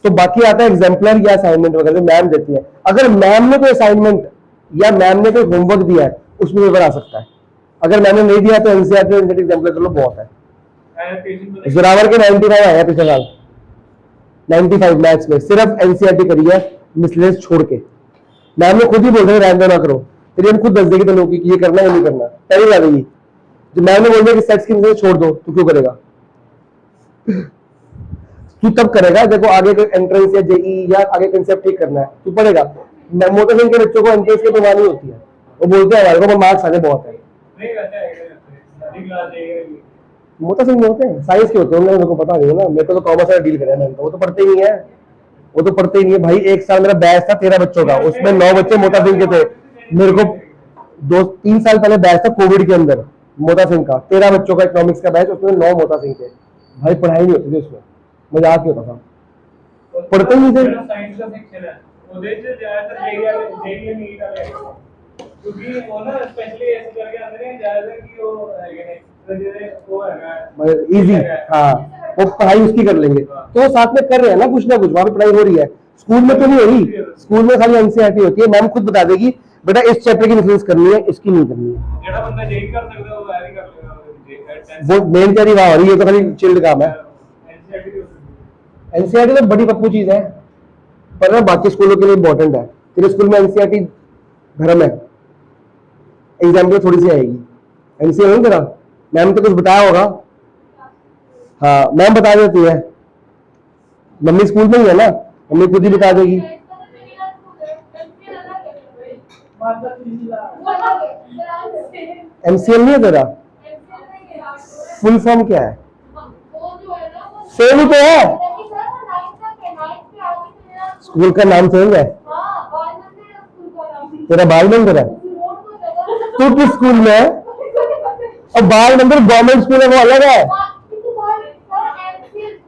तो बाकी आता है एग्जाम्पलर या असाइनमेंट वगैरह मैम देती है। अगर मैम ने कोई असाइनमेंट या मैम ने कोई होमवर्क दिया है उसमें पेपर आ सकता है। अगर मैंने नहीं दिया तो एनसीईआरटी एग्जाम्पलर कर लो, बहुत है। जोरावर के 95 आया पिछले साल, 95 मैथ्स में, सिर्फ एनसीईआरटी करी है मिसलेस छोड़ के। मैम ने खुद ही बोल रहे रैंक ना करो, फिर हम खुद दस देगी तो कि ये करना है या नहीं करना, पहले आ देगी। जो मैम ने बोल दिया कि सेट्स की मिसलेस छोड़ दो तो क्यों करेगा? तू तब करेगा देखो आगे एंट्रेंस या जेई या आगे कंसेप्ट ठीक करना है, तू पढ़ेगा। मोटा सिंह के बच्चों को एंट्रेंस की परवाह होती है, वो बोलते हैं हमारे को मार्क्स आने बहुत है। मोटा सिंह में होते हैं, साइंस के होते हैं, मेरे को पता नहीं है ना, मेरे को तो कॉमर्स से डील करें, वो तो पढ़ते ही नहीं है, वो तो पढ़ते ही नहीं है भाई। एक साल मेरा बैच था 13 बच्चों का, उसमें 9 बच्चे मोटा सिंह के थे। मेरे को 2-3 साल पहले बैच था कोविड के अंदर मोटा सिंह का, 13 बच्चों का इकोनॉमिक्स का बैच, उसमें 9 मोटा सिंह थे। भाई पढ़ाई नहीं होती थी उसमें, मजाक ही होता था, पढ़ते ही नहीं थे। इजी, हाँ वो पढ़ाई उसकी कर लेंगे, तो वो साथ में कर रहे हैं ना कुछ वहां पे पढ़ाई हो रही है। स्कूल में तो नहीं हो रही, स्कूल में खाली एनसीईआरटी होती है, मैम खुद बता देगी बेटा इस चैप्टर की रेफरेंस करनी है, इसकी नहीं करनी है। वो मेन तैयारी वहां हो रही है, तो खाली चिल्ड काम है। एनसीईआरटी तो बड़ी पप्पू चीज है, पर ना बाकी स्कूलों के लिए इंपॉर्टेंट है। तेरे स्कूल में एनसीईआरटी धर्म है, एग्जाम्पल थोड़ी सी आएगी एनसीईआरटी तेरा, मैम तो कुछ बताया होगा। हाँ मैम बता देती है, मम्मी स्कूल में ही है ना, मम्मी खुद ही बता देगी। एमसीएल नहीं है तेरा, फुल फॉर्म क्या है? सेम ही तो है, स्कूल का नाम सेम है। तेरा बाल मंदिर है, तू किस स्कूल में है? और बाल मंदिर गवर्नमेंट स्कूल है वो अलग है,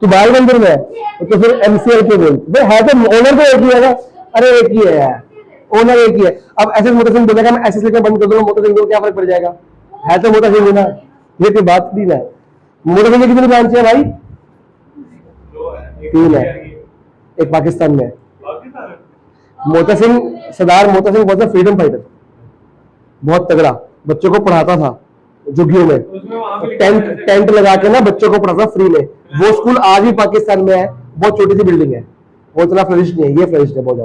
तू बाल मंदिर में है तो फिर एमसीएल के बोल भाई, है तो ओनर तो एक ही है ना। अरे एक ही है यार, ओनर एक ही है। अब ऐसे मोटा सिंह बोलेगा मैं ऐसे लेकर बंद कर दूंगा, मोटा सिंह को क्या फर्क पड़ जाएगा? है तो मोटा सिंह ना, ये कोई बात नहीं है। मोटा सिंह की कितनी ब्रांच है भाई? 3 है, एक पाकिस्तान में। मोटा सिंह, सरदार मोटा सिंह बहुत फ्रीडम फाइटर, बहुत तगड़ा, बच्चों को पढ़ाता था झुग्गियों में, टेंट लगा के ना बच्चों को पढ़ाता फ्री में। वो स्कूल आज भी पाकिस्तान में है, बहुत छोटी सी बिल्डिंग है, वो इतना फ्लरिश नहीं है, ये फ्लरिश है बहुत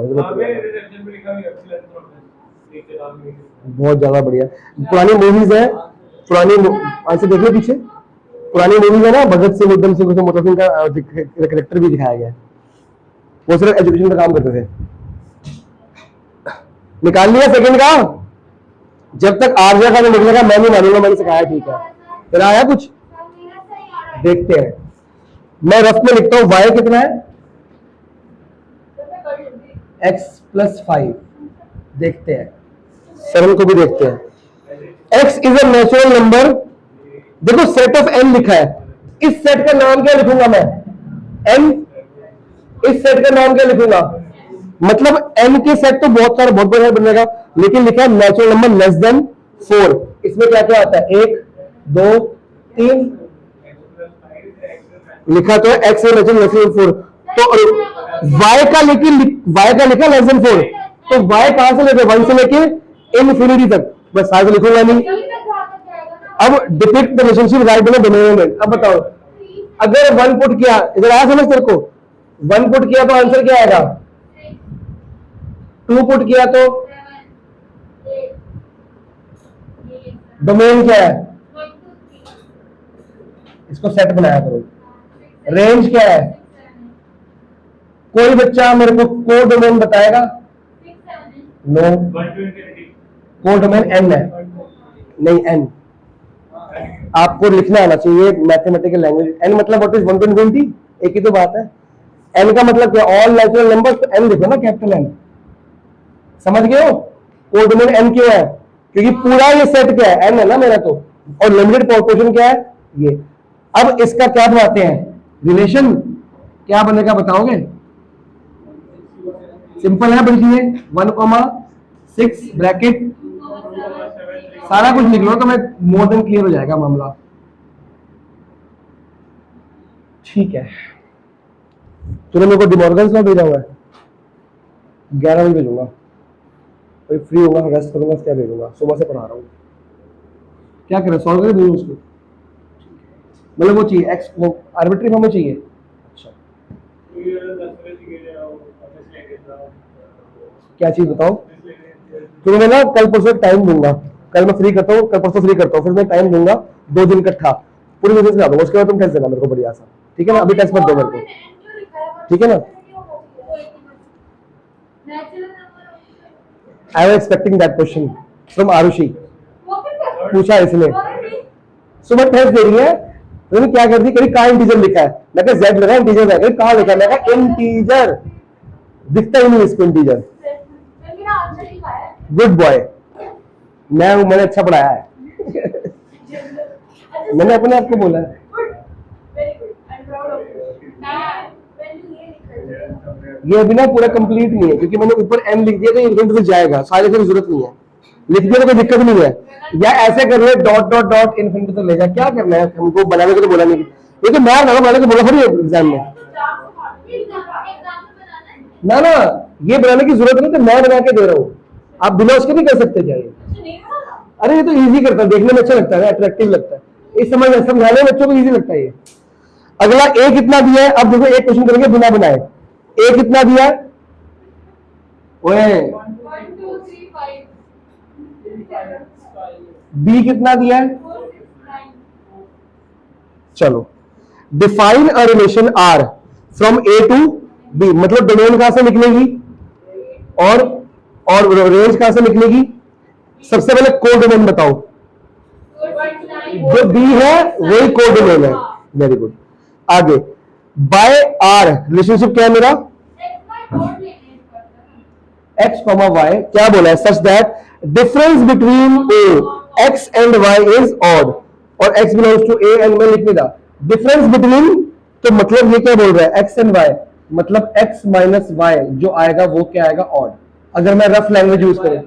ज्यादा बढ़िया। पुरानी मूवीज है, पुरानी आंसर देखिए पीछे, पुरानी मूवीज है ना, भगत सिंह उधम सिंह मोटा सिंह का कैरेक्टर भी दिखाया गया है। वो सिर्फ एजुकेशन का काम करते थे। निकाल लिया सेकंड का, जब तक आर्या का नहीं निकलेगा मैं नहीं मानूंगा, मैंने सिखाया ठीक है। फिर आया कुछ देखते हैं, मैं रफ में लिखता हूं y कितना है, x+5, देखते हैं, सरल को भी देखते हैं। x is a natural number, देखो सेट ऑफ n लिखा है, इस सेट का नाम क्या लिखूंगा मैं? n, इस सेट का नाम क्या लिखूंगा? मतलब n के सेट तो बहुत सारे बहुत बड़ा बनेगा, लेकिन लिखा है नेचुरल नंबर लेस देन 4। इसमें क्या क्या आता है? 1 2 3 लिखा तो है, x है नेचुरल लेस देन 4, तो y का लिखा लेस देन 4, तो y कहां से लेके 1 से लेके इनफिनिटी तक, बस साइज लिखूंगा नहीं। अब depict the relationship right in domain में। अब बताओ, अगर 1 पुट किया, इधर आया समझ तेरे को, 1 पुट किया तो आंसर क्या आएगा? 2 पुट किया तो डोमेन क्या है? इसको सेट बनाया करो। रेंज क्या है? कोई बच्चा मेरे को कोड डोमेन बताएगा? नो, कोड डोमेन एन है, नहीं एन, आपको लिखना आना चाहिए मैथमेटिकल लैंग्वेज। एन मतलब व्हाट इज 1 to 20, एक ही तो बात है। एन का मतलब क्या? ऑल नेचुरल नंबर्स, तो एन लिखो ना, कैपिटल एन, समझ गए हो? कोड डोमेन एन क्यों है? क्योंकि पूरा ये सेट क्या है, एन है ना मेरा तो, और लिमिटेड पोर्शन क्या है ये। अब इसका क्या बनाते हैं रिलेशन, क्या बनेगा बताओगे? सिंपल है बड़ी चीजें, 1,6 ब्रैकेट सारा कुछ लिख लो तो मैं मोर देन क्लियर हो जाएगा मामला। ठीक है, तूने मेरे को डिमॉर्गन लॉ भेजा हुआ है, 11 बजे भेजूंगा, कोई फ्री होगा रेस्ट करूंगा, क्या भेजूंगा, सुबह से पढ़ा रहा हूँ। क्या करें, सॉल्व कर दूँ उसको, मतलब वो चाहिए एक्स वो आर्बिट्री फॉर्म में चाहिए। अच्छा क्या चीज बताओ? तो मैं ना कल परसों टाइम दूंगा, कल मैं फ्री करता हूँ, कल परसों फ्री करता हूँ, फिर मैं टाइम दूंगा 2 दिन इकट्ठा पूरी वजह से दूंगा, उसके बाद तुम टेस्ट देना मेरे को बढ़िया सा, ठीक है ना? अभी टेस्ट मत दो मेरे को, ठीक है ना? I was expecting that question from Arushi, पूछा इसने सुबह टेस्ट दे रही है, मैंने क्या कर दी, कहीं कहाँ इंटीजर लिखा है, मैं कहा जेड लगा इंटीजर है, कहीं कहाँ लिखा है, मैं कहा इंटीजर दिखता ही नहीं इसको इंटीजर। गुड बॉय, मैंने अच्छा पढ़ाया है मैंने अपने आप को बोला है। ये अभी ना पूरा कंप्लीट नहीं है क्योंकि मैंने ऊपर एन लिख दिया तो इवेंट में जाएगा, सारे की जरूरत नहीं है, लिख दिया तो कोई दिक्कत नहीं है, या ऐसे कर ले डॉट डॉट डॉट इन्फिनिटी तो ले जा, क्या करना है हमको, बनाने को तो बोला नहीं, ये तो मार लगा बनाने को बोला थोड़ी एग्जाम में, ना ना ये बनाने की जरूरत नहीं, तो मैं बना के दे रहा हूँ, आप बिना उसके नहीं कर सकते क्या ये? अरे ये तो इजी करता है, देखने में अच्छा लगता है, अट्रैक्टिव लगता है, इस समझाने बच्चों को इजी लगता है ये। अगला ए कितना दिया है, अब देखो एक क्वेश्चन करेंगे बिना बनाए, ए कितना दिया है, ओए बी कितना दिया है, चलो define a relation R from A to B, मतलब डोमेन कहां से निकलेगी और रेंज कहां से निकलेगी? सबसे पहले कोड डोमेन बताओ, जो बी है वही कोड डोमेन है, वेरी गुड। आगे बाय आर रिलेशनशिप क्या है मेरा, एक्स कॉमा वाई, क्या बोला है, such that difference between A X and Y is odd, और X belongs to A and मैं लिख नहीं रहा डिफरेंस बिटवीन, तो मतलब ये क्या बोल रहा है, एक्स एंड वाई, मतलब एक्स माइनस वाई जो आएगा वो क्या आएगा, ऑड। अगर मैं रफ लैंग्वेज यूज करूं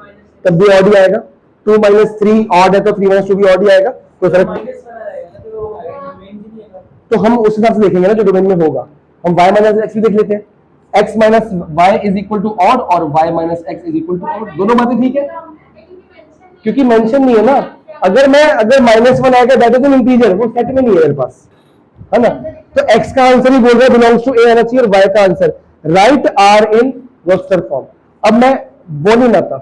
तब भी ऑड ही आएगा, 2 माइनस 3 ऑड है तो 3 माइनस 2 भी ऑड ही आएगा, कोई फर्क नहीं। तो हम उस हिसाब से देखेंगे ना जो डोमेन में होगा, हम y माइनस एक्स भी देख लेते हैं, x minus y is equal to odd और y minus x is equal to odd, दोनों बातें ठीक है क्योंकि मेंशन नहीं है ना, अगर -1 आएगा दैट इज एन इंटीजर, वो सेट में नहीं है मेरे पास, है ना? तो x का आंसर ही बोल रहा है बिलोंग्स टू a आना चाहिए, और y का answer right r in roster form. अब मैं वो नहीं लाता,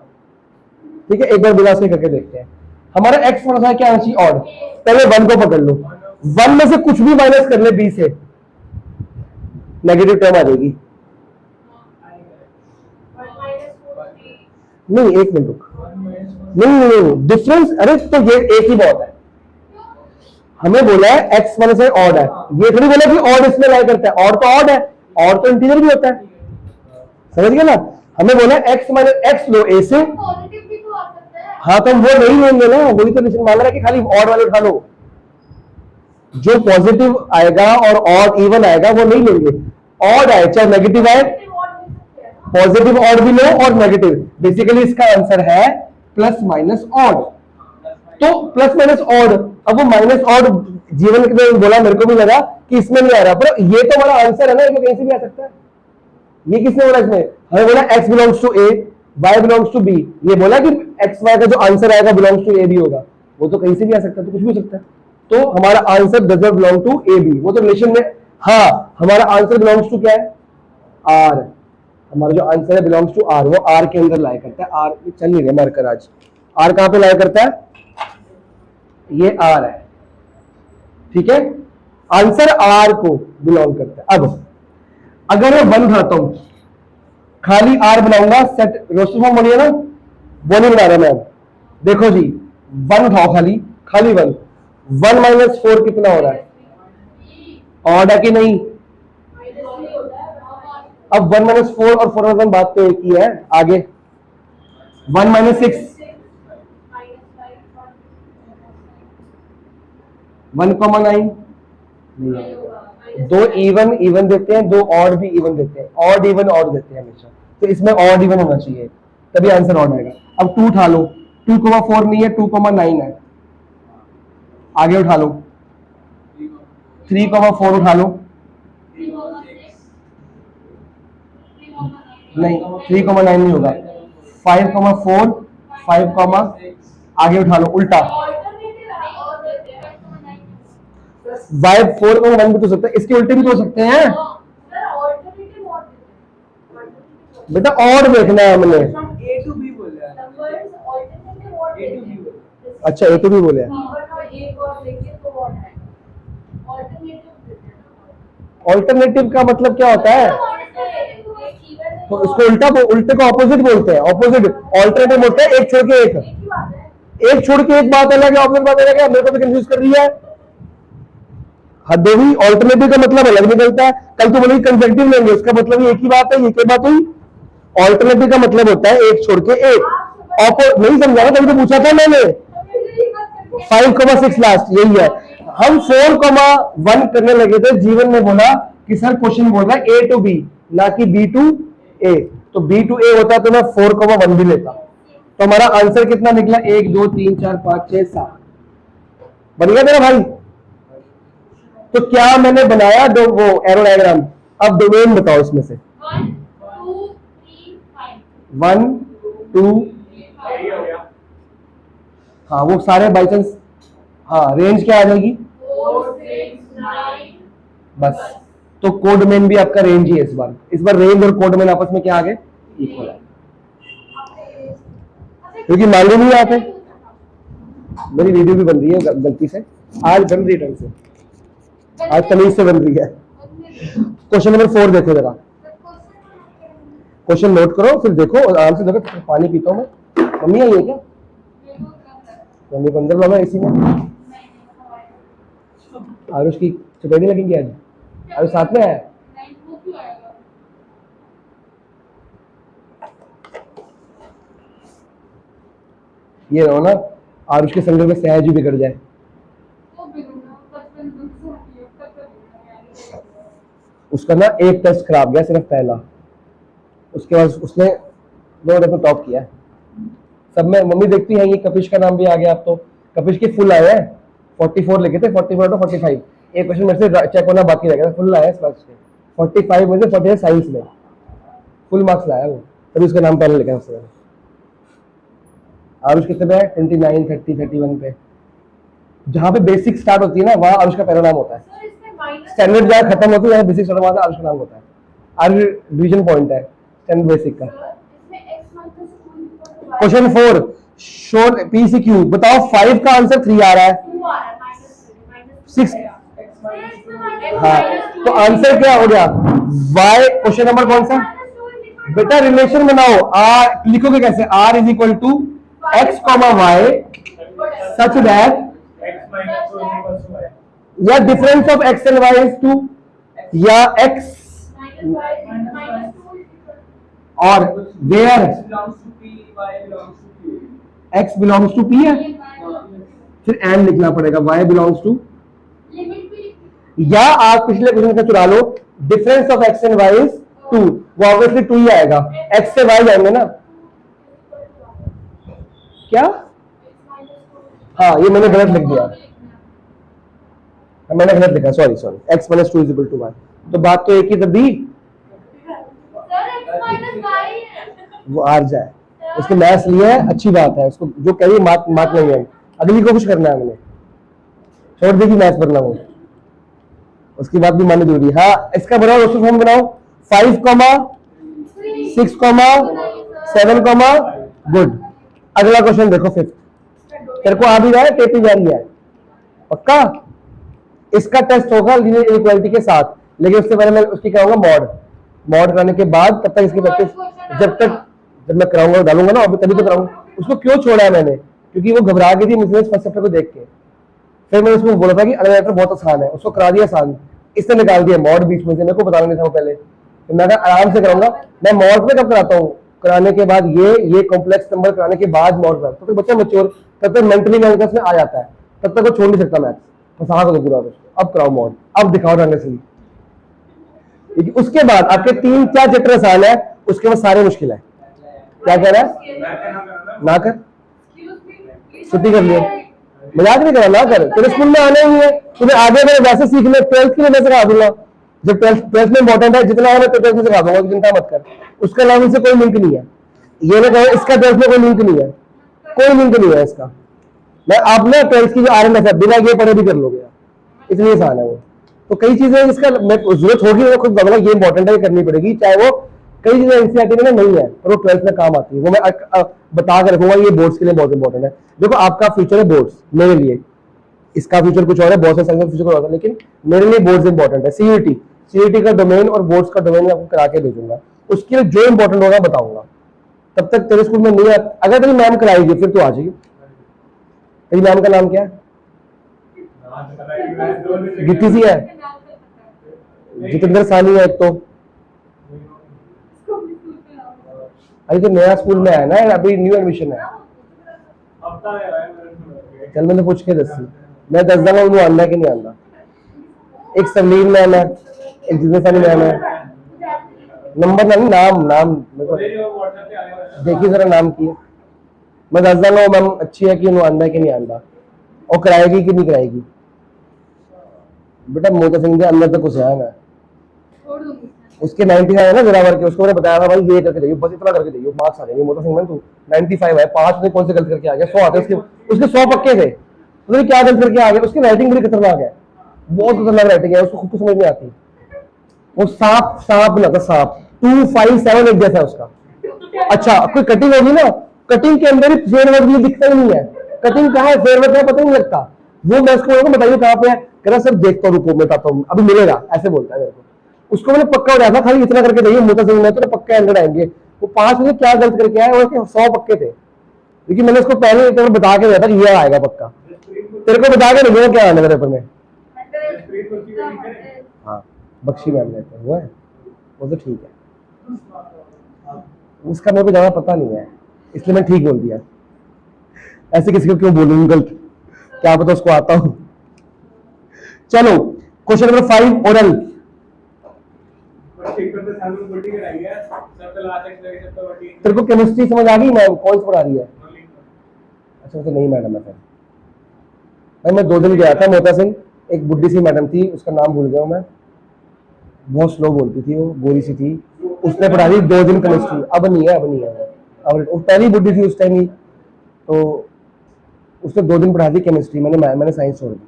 ठीक है, एक बार बिना से करके देखते हैं, हमारा x माइनस क्या आना चाहिए, ऑड, पहले 1 को पकड़ लो, 1 में से कुछ भी माइनस कर ले b से, नेगेटिव टर्म आ जाएगी, नहीं एक मिनट रुक, नहीं डिफरेंस, अरे तो ये एक ही बहुत है, हमें बोला है एक्स माइनस ऑड है, ये थोड़ी बोला कि ऑड इसमें लाई करता है, ऑड तो ऑड है, ऑड तो इंटीजर भी होता है, समझ गए ना? हमें बोला एक्स माइनस एक्स लो ए से, हाँ तो हम वो नहीं लेंगे ना, वही तो निश्चित मान रहा है कि खाली ऑड वाले उठा लो, जो पॉजिटिव आएगा और ऑड इवन आएगा वो नहीं लेंगे, ऑड आए चाहे नेगेटिव आए, पॉजिटिव ऑड भी लो और नेगेटिव, बेसिकली इसका आंसर है प्लस माइनस ऑड, तो प्लस माइनस ऑड, अब वो माइनस ऑड जीवन में बोला, मेरे को भी लगा कि इसमें नहीं आ रहा, पर ये तो हमारा आंसर है ना, ये कहीं से भी आ सकता है, ये किसने बोला इसमें, हमें बोला x belongs to a y belongs to b, ये बोला कि x y का जो आंसर आएगा बिलोंग्स टू a b होगा, वो तो कहीं से भी आ सकता है, तो कुछ भी हो सकता है, तो हमारा answer doesn't belong to a b, वो तो रिलेशन में, हाँ हमारा आंसर बिलोंग्स टू क्या है, r, हमारा जो आंसर है बिलोंग्स टू r, वो r के अंदर लाई करता है, r चल नहीं रहा मार्कर आज, r कहां पे लाई करता है, ये r है, ठीक है, आंसर r को बिलोंग करता है। अब अगर मैं 1 उठाता हूं, खाली r बनाऊंगा, सेट रोस्टर फॉर्म बनिए ना, वो नहीं बना रहा मैं, देखो जी 1 उठाओ, खाली 1, 1 माइनस 4 कितना हो रहा है, ऑड है कि नहीं, अब 1 माइनस 4 और 4 माइनस 1 बात तो एक ही है, आगे 1 माइनस 6 1,9 नहीं आएगा। दो इवन इवन देते हैं, दो ऑड भी इवन देते हैं, ऑड इवन ऑड देते हैं हमेशा, तो इसमें ऑड इवन होना चाहिए तभी आंसर ऑड आएगा। अब 2 उठा लो, 2,4 नहीं है, 2,9 है। आगे उठा लो, 3,4 उठा लो, नहीं 3,9 नहीं होगा। 5,4 5, आगे उठा लो उल्टा, वाई 4,1 भी तो सकते हैं, इसके उल्टे भी तो हो सकते हैं बेटा। और देखना है हमने, अच्छा ए टू बी बोले। ऑल्टरनेटिव का मतलब क्या होता है? तो इसको उल्टे को ऑपोजिट बोलते हैं। ऑपोजिट ऑल्टरनेटिव होता है एक छोड़ के एक, एक छोड़ के एक बात अलग है, ऑपोजिट बात अलग है। मेरे को भी कंफ्यूज कर रही है। हद होगी। ऑल्टरनेटिव का मतलब अलग निकलता है। कल तो बोलेगी कंजक्टिव लेंगे, उसका मतलब एक ही बात है, ये क्या बात हुई? ऑल्टरनेटिव का मतलब होता है एक छोड़ के एक। नहीं समझा, कभी तो पूछा था मैंने। 5,6 लास्ट यही है। हम 4,1 करने लगे थे, जीवन ने बोला कि सर क्वेश्चन बोल रहा है ए टू बी ना कि बी टू ए, तो बी टू ए होता तो मैं 4,1 भी लेता। तो हमारा आंसर कितना निकला? 1 2 3 4 5 6 7 बन गया मेरा भाई। तो क्या मैंने बनाया वो एरो डायग्राम। अब डोमेन बताओ इसमें से। 1 2 हाँ वो सारे बाई चांस, हाँ रेंज क्या आ जाएगी?
4 6 9
बस। तो कोडमेन भी आपका रेंज ही है इस बार रेंज और कोडमेन आपस में क्या आ गए? इक्वल है, क्योंकि मालूम नहीं आते। मेरी वीडियो भी बन रही है गलती से, आज बन रही ढंग से, आज तमीज से बन रही है। क्वेश्चन नंबर 4 देखो जरा, क्वेश्चन नोट करो फिर देखो और आराम से देखो। पानी पीता हूँ मैं। मम्मी आई है क्या? मम्मी को अंदर लाना इसी में। आरुष की चपेटी लगेंगी आज? आरुष साथ में है? ये रहो ना, आरुष के संग में सहज भी बिगड़ जाए। उसका ना एक टेस्ट खराब गया, सिर्फ पहला। उसके बाद उसने 2 डेफो टॉप किया है सब में। मम्मी देखती है, ये कपिश का नाम भी आ गया। अब तो कपिश के फुल आए हैं, 44 लिखे थे, 44 to 45। एक क्वेश्चन मेरे से चेक होना बाकी रह गया, फुल आया इस क्लास में। 45 में से 45 साइंस में फुल मार्क्स लाया वो, तभी उसका नाम पहले लिखा है उसने। आरुष कितने पे है? 29 30 31 पे। जहाँ पे बेसिक स्टार्ट होती है ना, वहाँ आरुष का पहला नाम होता है। स्टैंडर्ड जहाँ खत्म होती है, जहाँ बेसिक स्टार्ट होता है, आरुष का नाम होता है। आरुष डिवीजन पॉइंट है स्टैंडर्ड बेसिक का। क्वेश्चन 4 शोर पीसीक्यू बताओ। 5 का आंसर 3 आ रहा है, 6। हाँ तो आंसर क्या हो गया? y। क्वेश्चन नंबर कौन सा बेटा? रिलेशन बनाओ। r लिखोगे कैसे? r is equal to x comma Y such that, या difference of x and y is 2, या x और where x belongs to p है, फिर एंड लिखना पड़ेगा y बिलोंग्स टू, या आप पिछले क्वेश्चन का चुरा लो। Difference of x and y is 2, वो ऑब्वियसली 2 ही आएगा। x से y जाएंगे ना। क्या? हाँ ये मैंने गलत लिख दिया, मैंने गलत लिखा, sorry x minus 2 is equal to y। तो बात तो एक ही तब भी वो आर जाए। उसके मैथ्स लिया है, अच्छी बात है। उसको जो कहिए मात नहीं है, अगली को कुछ करना है हमने, छोड़ देगी मैथ्स बनना वो, उसकी बात भी माननी जरूरी है। हाँ इसका बनाओ, रोस्टर फॉर्म बनाओ। 5, 6, 7, गुड। अगला क्वेश्चन देखो 5। तेरे को आ भी रहा है, टेपी जा रही है पक्का? इसका टेस्ट होगा लीनियर इक्वालिटी के साथ, लेकिन उससे पहले मैं उसकी कराऊंगा मॉड कराने के बाद। तब तक इसकी प्रैक्टिस जब मैं कराऊंगा डालूंगा ना अभी, तभी तो कराऊंगा। उसको क्यों छोड़ा है मैंने? क्योंकि वो घबरा गई थी मुझे फर्स्ट चैप्टर को देख के। फिर मैंने उसको बोला था कि अगला चैप्टर बहुत आसान है, उसको करा दिया आसान, इसने निकाल दिया मॉड बीच में से। मेरे को बताना नहीं था वो पहले, तो मैं आराम से कराऊंगा। मैं मॉड में कब कराता हूँ? कराने के बाद ये कॉम्प्लेक्स नंबर कराने के बाद मॉड कराता हूँ। तो बच्चा मैच्योर, तब तक मेंटली में आ जाता है, तब तक वो छोड़ नहीं सकता मैथ्स। फंसा दो पूरा उसको, अब कराओ मॉड, अब दिखाओ रंग असली। ठीक है, उसके बाद आपके 3-4 चैप्टर आसान है, उसके बाद सारे मुश्किल है। क्या कह रहा है? ना कर, छुट्टी कर लियो, मजाक नहीं करा, ना कर, तेरे स्कूल में आना ही है, तुम्हें आगे अगर वैसे सीखना 12th के लिए मैं सिखा दूंगा, जब 12th में इंपॉर्टेंट है जितना है तो 12th में सिखा दूंगा, चिंता मत कर, उसके अलावा इनसे कोई लिंक नहीं है। ये ना कहो इसका 12th में कोई लिंक नहीं है, कोई लिंक नहीं है इसका। मैं आप ना 12th की जो RMS है बिना ये पढ़े भी कर लोगे, इतनी आसान है वो। तो कई चीजें इसका जरूरत होगी, वो खुद बदला, ये इंपॉर्टेंट है, करनी पड़ेगी, चाहे वो कई चीजें एनसीईआरटी में नहीं है पर वो 12th में काम आती है, वो मैं बता के रखूंगा, ये बोर्ड्स के लिए बहुत इंपॉर्टेंट है। देखो आपका फ्यूचर है बोर्ड्स, मेरे लिए इसका फ्यूचर कुछ और है, बहुत सारे फ्यूचर कुछ और है, लेकिन मेरे लिए बोर्ड्स इंपॉर्टेंट है। सीयूटी का डोमेन और बोर्ड्स का डोमेन आपको करा के भेजूंगा, उसके लिए जो इंपॉर्टेंट होगा बताऊंगा। तब तक तेरे स्कूल में नहीं है, अगर तेरी मैम कराएगी फिर तो आ जाएगी। तेरी मैम का नाम क्या है? गिट्टी सी है, जितेंद्र सानी है एक तो, अभी तो नया स्कूल में है ना, अभी न्यू एडमिशन है। चल मैंने पूछ के दसी, मैं दस दूंगा वो आना कि नहीं आना। एक सलीम मैम है, एक जितेंद्र सानी मैम है, नंबर नहीं, नाम देखिए जरा नाम की है, मैं दस दूंगा वो मैम अच्छी है कि उन्होंने आना है कि नहीं आना, और कराएगी कि नहीं कराएगी। बेटा मोता सिंह के अंदर तक कुछ है, मैं उसके 95 है ना जोरावर के, उसको मैंने बताया था भाई ये करके जाइए, बस इतना करके जाइए, मार्क्स आ जाएंगे। मोता सिंह में तू 95 है, 5 में कौन से गलत करके आ गया, 100 आते उसके 100 पक्के थे, उसने क्या गलत करके आ गया। उसकी राइटिंग बड़ी खतरनाक है, बहुत खतरनाक राइटिंग है, उसको खुद को समझ नहीं आती। वो सांप बनाता, सांप 257 एक जैसा है उसका। अच्छा कोई कटिंग होगी ना, कटिंग के अंदर ही फेयर वर्ड दिखता ही नहीं है, कटिंग कहाँ है फेयर वर्ड पता नहीं लगता। वो मैं उसको बताइए कहाँ पे है, कह रहा सर देखता हूँ, रुको मैं बताता हूँ, अभी मिलेगा, ऐसे बोलता है मेरे को। उसको मैंने पक्का हो जाता, खाली इतना करके जाइए मोता सिंह में तो पक्का एंड्रॉइड आएंगे। वो 5 में क्या गलत करके आया, उसके 100 पक्के थे, लेकिन मैंने उसको पहले एक बता के दिया था कि ये आएगा पक्का, तेरे को बता के नहीं क्या आने मेरे पेपर में। हाँ बख्शी मैम ने हुआ है वो, तो ठीक है, उसका मेरे को ज्यादा पता नहीं है इसलिए मैं ठीक बोल दिया, ऐसे किसी को क्यों बोलूंगी गलत, क्या पता उसको आता हो। चलो क्वेश्चन नंबर 5 ओरल। तेरे को केमिस्ट्री समझ आ गई मैम कौन सी पढ़ा रही है? अच्छा तो नहीं मैडम है फिर भाई, मैं 2 दिन गया था मोता सिंह, एक बुढ़ी सी मैडम थी, उसका नाम भूल गया हूँ मैं, बहुत स्लो बोलती थी, वो गोरी सी थी, उसने पढ़ा दी 2 दिन केमिस्ट्री, अब नहीं है, अब नहीं है, अब पहली बुढ़ी थी उस टाइम ही, तो उसने 2 दिन पढ़ा दी केमिस्ट्री, मैंने साइंस छोड़ दी,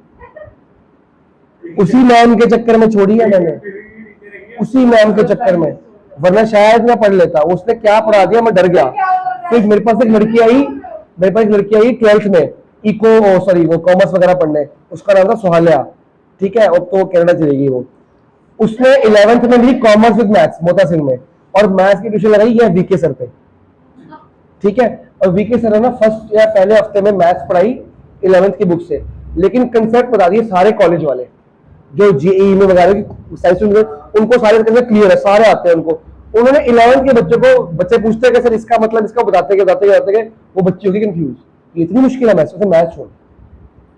उसी मैम के चक्कर में छोड़ी है मैंने, उसी मैम के चक्कर में, वरना शायद मैं पढ़ लेता। उसने क्या पढ़ा दिया मैं डर गया। फिर मेरे पास एक लड़की आई, 12th में इको सॉरी वो कॉमर्स वगैरह पढ़ने, उसका नाम था सुहालिया, ठीक है, अब तो कनाडा चलेगी वो। उसने 11th में ली commerce with maths Mota Singh में, और मैथ्स की ट्यूशन लगाई है वीके सर पे, ठीक है, और वीके सर ने ना फर्स्ट या पहले हफ्ते में मैथ्स पढ़ाई 11th की बुक से, लेकिन कंसेप्ट बता दिए सारे कॉलेज वाले जो जेईई में वगैरह की साइंस में, उनको सारे क्लियर है, सारे आते हैं उनको। उन्होंने 11th के बच्चों को, बच्चे पूछते हैं कि सर इसका मतलब, इसका बताते गए वो बच्चे होगी कंफ्यूज, ये इतनी मुश्किल है मैथ्स, उसे मैथ्स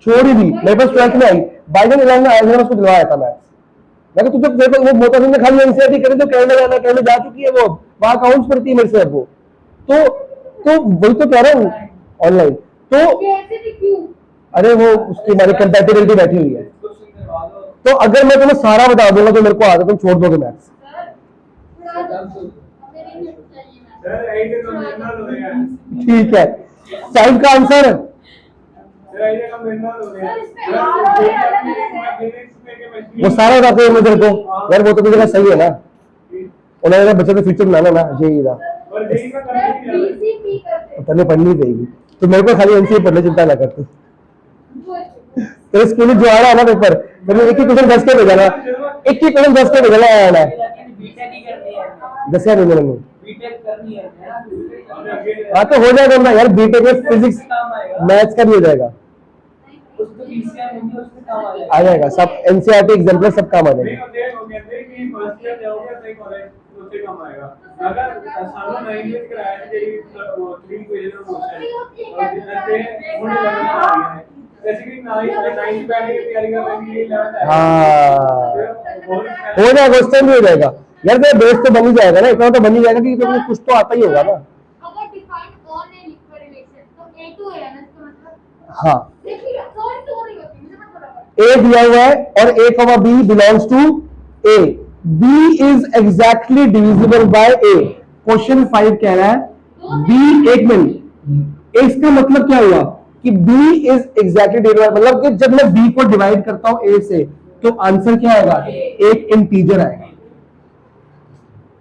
छोड़ ही दी। मेरे पास 12th में आई, बाई देन 11th में आया, मैंने उसको दिलवाया था मैथ्स। मैं तुझे वो मोता सिंह ने खाली एनसीईआरटी करे तो कनाडा जाना, कनाडा जा चुकी है वो, वहां अकाउंट्स पढ़ती है मेरे से अब वो, तो वही तो कह रहा हूँ ऑनलाइन, तो अरे वो उसकी हमारी कंपैटिबिलिटी बैठी हुई है। तो अगर मैं तुम्हें सारा बता दूंगा तो मेरे को आगे तुम छोड़ दोगे मैथ्स। ठीक है, साइंस का आंसर वो सारा बताते हैं तेरे को यार, वो तो तुझे सही है ना, उन्होंने बच्चे का फ्यूचर बनाना ना जेईई का, तने पढ़नी पड़ेगी, तो मेरे को खाली एनसीए पढ़ने चिंता ना कर तू। तेरे स्कूल में जो आ रहा है ना पेपर, मैंने एक ही क्वेश्चन 10 के भेजा ना, एक ही क्वेश्चन 10 के भेजा आया ना, 10 नहीं मैंने, हाँ तो हो जाएगा ना यार, बीटेक में फिजिक्स मैथ्स का भी हो जाएगा, आ जाएगा सब, एनसीईआरटी एग्जाम्पल सब काम आ जाएगा।
बेसिकली 9 बैठने की तैयारी कर रहे हैं, 11th है।
हाँ हो जाएगा, उस टाइम भी हो जाएगा यार। तेरा बेस तो बन ही जाएगा ना, इतना तो बन ही जाएगा कि तुम्हें कुछ तो आता ही होगा ना।
अगर define on a liquid relation तो A to A है ना इसका मतलब।
हाँ
देखिए सॉरी तो नहीं होती मुझे मत बोला।
ए दिया हुआ है और A comma B belongs to A, B is exactly divisible by A. Question 5 कह रहा है बी, एक मिनट, इसका मतलब क्या हुआ कि बी इज एग्जैक्टली डिविजिबल, मतलब कि जब मैं बी को डिवाइड करता हूं ए से तो आंसर क्या आएगा, एक इंटीजर आएगा।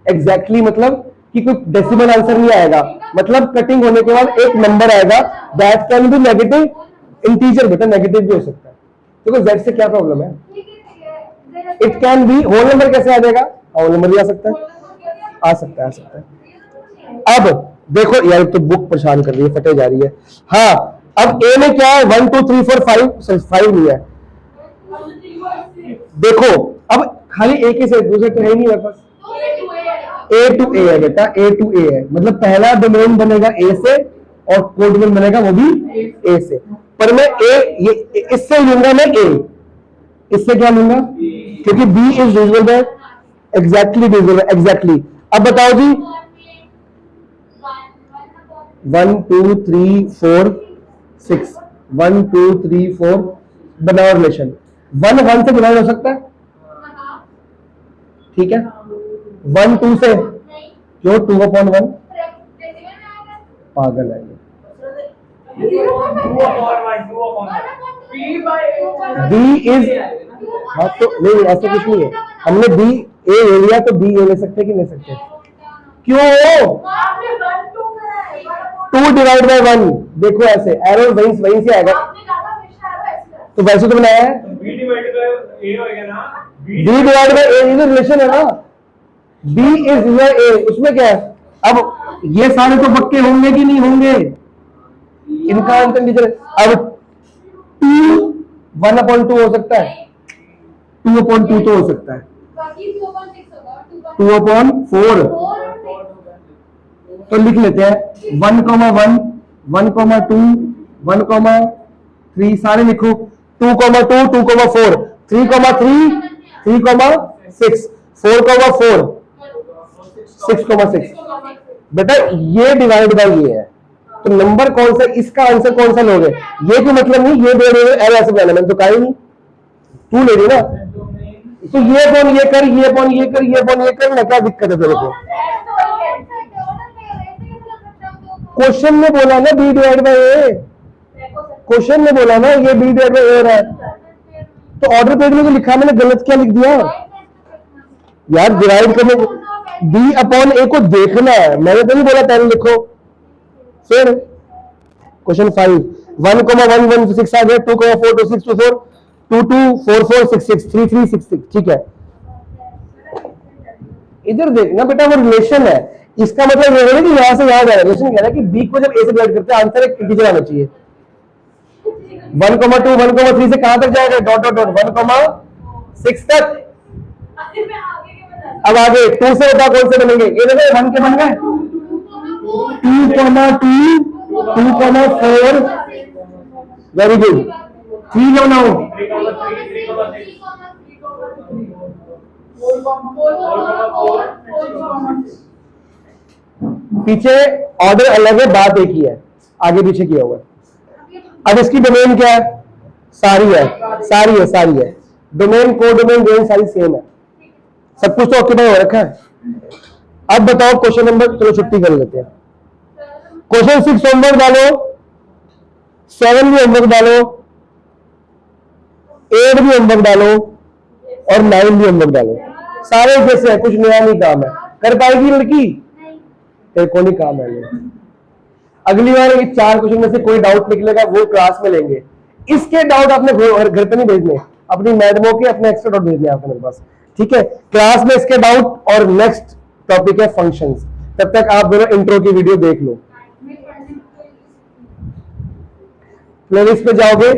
एग्जैक्टली मतलब कि कोई डेसिमल आंसर नहीं आएगा, मतलब कटिंग होने के बाद एक नंबर आएगा, that can be negative integer, बेटा नेगेटिव भी हो सकता है। देखो जेड से क्या प्रॉब्लम है, it can be whole number, कैसे आ जाएगा, होल नंबर भी आ सकता है, आ सकता है, आ सकता है। अब देखो यार तो बुक परेशान कर रही है, फटे जा रही है। हाँ अब ए में क्या है, 1 2 3 4 5, 5 नहीं है। देखो अब खाली एक ही से, दूसरे तो है ही नहीं मेरे पास। ए टू ए है बेटा, ए टू ए है, मतलब पहला डोमेन बनेगा ए से और कोड डोमेन बनेगा वो भी ए से। पर मैं ए ये इससे लूंगा, मैं ए, इससे क्या लूंगा, क्योंकि B is divisible by exactly, divisible exactly. अब बताओ जी 1 2 3 4 6, 1 2 3 4 बनाओ रिलेशन। 1 1 से डिवाइड हो सकता है, ठीक है, 1 2 से क्यों, 2/1, पागल है ये। बी इज, हाँ तो नहीं ऐसा कुछ नहीं है, हमने बी ए ले लिया तो बी ए ले सकते कि नहीं सकते, क्यों, 2 डिवाइड बाय 1, देखो ऐसे एरो वहीं से आएगा, तो वैसे तो बनाया है,
बी डिवाइडेड बाय ए होएगा ना,
B divide by A is relation है ना, बी इज ए, उसमें क्या है। अब ये सारे तो पक्के होंगे कि नहीं होंगे, इनका आंसर टीचर, अब 2 1/2 हो सकता है, 2/2 तो हो सकता है, 2/4 तो लिख लेते हैं 1,1 1,2 1,3 सारे लिखो, 2,2 2,4 3,3 3,6 4,4 6,6, बेटा ये डिवाइड बाय ये है, तो नंबर कौन सा, इसका आंसर कौन सा लोगे, ये कोई मतलब नहीं, ये दे रहे हो ऐसे बनाना, मैंने तो कहा ही नहीं, तू ले रही ना, तो ये कौन ये कर, ये कौन ये कर, ये कौन ये कर ना, क्या दिक्कत है तेरे को, क्वेश्चन में बोला ना B divide by A, question में बोला ना ये बी डिवाइड बाय ए हो रहा है, तो ऑर्डर पेज में जो लिखा मैंने गलत क्या लिख दिया यार, डिवाइड करने बी अपॉन ए को देखना है, मैंने तो नहीं बोला पहले लिखो। फिर क्वेश्चन 5 1,1 1 6 आ गया, 2,4 2 6 2 4 2 2 4 4 6 6 3 3 6 6, ठीक है। इधर देखना बेटा वो रिलेशन है, इसका मतलब ये है कि यहां से यहां जाए, रिलेशन कह रहा है कि बी को जब ए से डिवाइड करते हैं आंसर एक इंटीजर आना चाहिए। 1,2 1,3 से कहां तक जाएगा, डॉट डॉट डॉट 1,6 तक। अब आगे 2 से बता कौन से बनेंगे, ये देखो 1 के बन गए, 2,2 2,4 वेरी गुड, 3 के बनाओ, पीछे ऑर्डर अलग है, बात एक ही है, आगे पीछे किया हुआ है। अब इसकी डोमेन क्या है, सारी है, डोमेन को डोमेन रेंज सारी सेम है, सब कुछ तो ऑक्यूपाई हो रखा है। अब बताओ क्वेश्चन नंबर, चलो छुट्टी कर लेते हैं, क्वेश्चन 6 होमवर्क डालो, 7 भी होमवर्क डालो, 8 भी होमवर्क डालो और 9 भी होमवर्क डालो, सारे जैसे है, कुछ नया नहीं काम है, कर पाएगी लड़की, तेरे को नहीं काम है। अगली बार ये 4 क्वेश्चन में से कोई डाउट निकलेगा वो क्लास में लेंगे, इसके डाउट आपने घर पे नहीं भेजने, अपनी मैडमों के अपने एक्स्ट्रा डाउट भेजने आपको मेरे पास, ठीक है, क्लास में इसके डाउट, और नेक्स्ट टॉपिक है फंक्शंस, तब तक आप दोनों इंट्रो की वीडियो देख लो, प्लेलिस्ट पे जाओगे